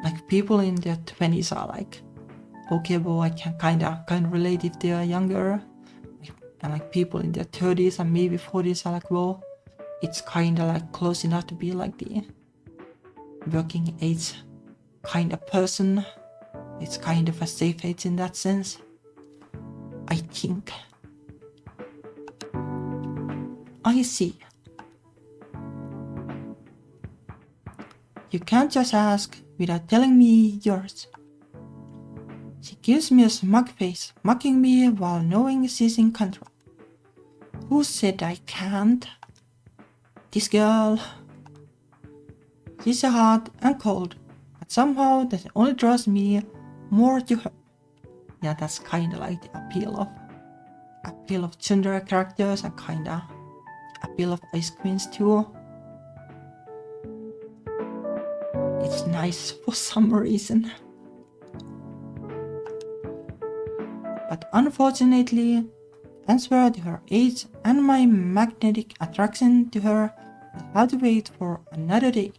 like people in their 20s are like, okay, well, I can kind of relate if they are younger, and like people in their 30s and maybe 40s are like, well, it's kind of like close enough to be like the working age kind of person. It's kind of a safe age in that sense, I think. I see. You can't just ask without telling me yours. She gives me a smug face, mocking me while knowing she's in control. Who said I can't? This girl. She's hard and cold, but somehow that only draws me more to her. Yeah, that's kinda like the appeal of gender characters and kinda appeal of ice queens too. It's nice for some reason. But unfortunately, answer to her age and my magnetic attraction to her, I had to wait for another day.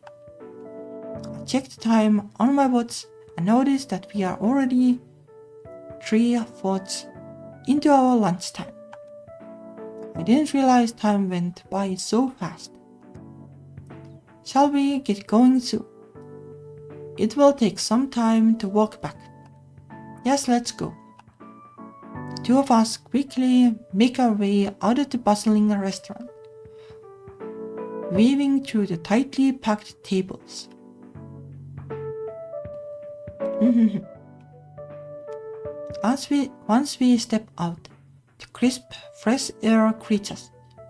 I checked the time on my watch and noticed that we are already 3/4 into our lunchtime. I didn't realize time went by so fast. Shall we get going soon? It will take some time to walk back. Yes, let's go. The two of us quickly make our way out of the bustling restaurant, weaving through the tightly packed tables. Once we step out, the crisp, fresh air greets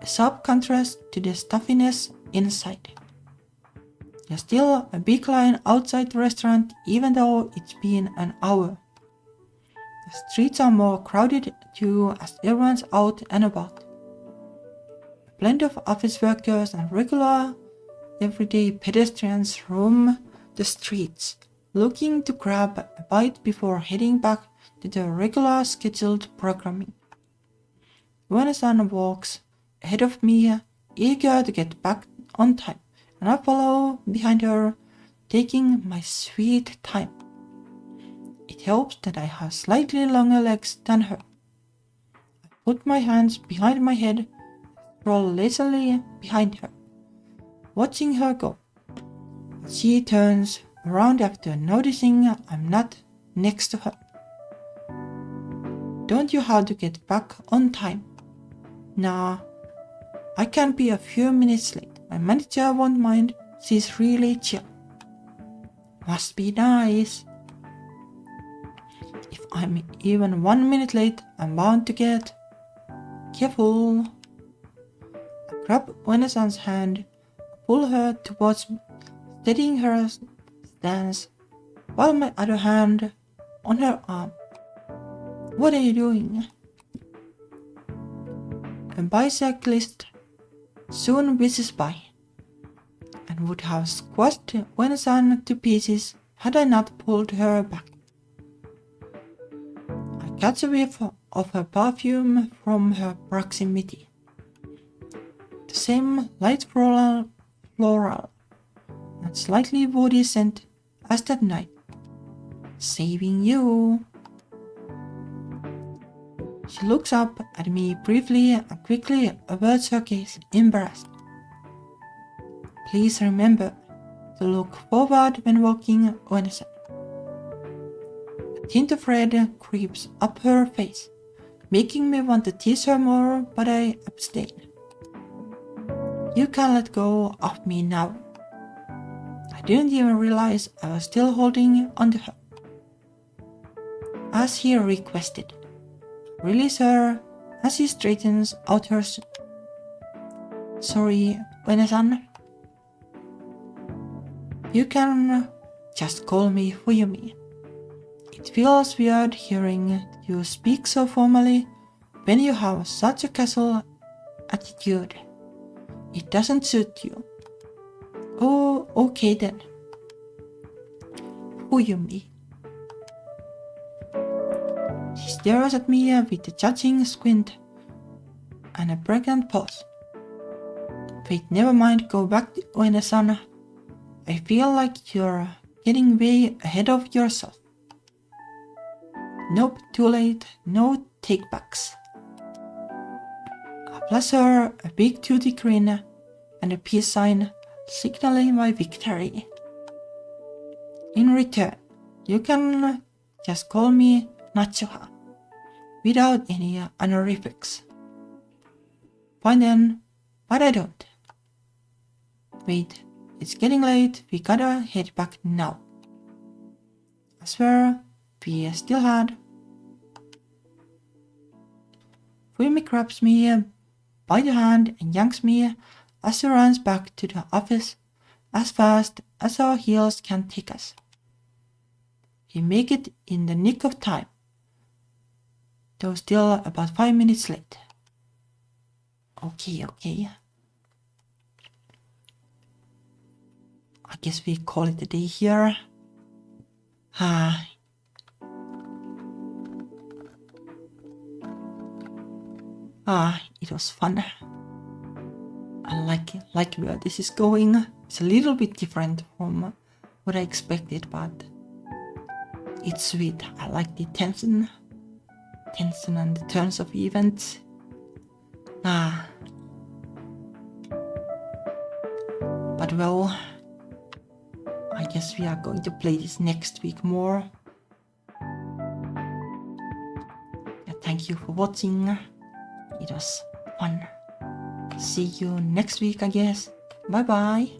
a sharp contrast to the stuffiness inside. There's still a big line outside the restaurant even though it's been an hour. The streets are more crowded too as everyone's out and about. A blend of office workers and regular, everyday pedestrians roam the streets, looking to grab a bite before heading back to their regular scheduled programming. Yuana-san walks ahead of me, eager to get back on time, and I follow behind her, taking my sweet time. It helps that I have slightly longer legs than her. I put my hands behind my head, stroll lazily behind her, watching her go. She turns around after noticing I'm not next to her. Don't you have to get back on time? Nah, I can be a few minutes late. My manager won't mind. She's really chill. Must be nice. If I'm even 1 minute late, I'm bound to get careful. I grab Yuana-san's hand, pull her towards me, steadying her stance, while my other hand on her arm. What are you doing? A bicyclist soon whizzes by, and would have squashed Yuana-san to pieces had I not pulled her back. I catch a whiff of her perfume from her proximity. The same light floral and slightly woody scent as that night. Saving you. She looks up at me briefly and quickly averts her gaze, embarrassed. Please remember to look forward when walking, Yuana-san. A tint of red creeps up her face, making me want to tease her more, but I abstain. You can let go of me now. I didn't even realize I was still holding onto her. As he requested, release her as she straightens out her suit. Sorry, Yuana-san. You can just call me Fuyumi. It feels weird hearing you speak so formally when you have such a casual attitude. It doesn't suit you. Oh, okay then. Fuyumi. She stares at me with a judging squint and a pregnant pause. Wait, never mind, go back to Oene-san. I feel like you're getting way ahead of yourself. Nope, too late, no takebacks. I bless her a big toothy grin and a peace sign signaling my victory. In return, you can just call me Natsuha without any honorifics. Fine then, but I don't. Wait, it's getting late, we gotta head back now. I swear, we still had. Fuyumi grabs me by the hand and yanks me as she runs back to the office as fast as our heels can take us. We make it in the nick of time, though still about 5 minutes late. Okay. I guess we call it a day here. It was fun. I like where this is going. It's a little bit different from what I expected, but it's sweet. I like the tension and the turns of events. But well, I guess we are going to play this next week more. Thank you for watching. It was fun. See you next week, I guess. Bye bye.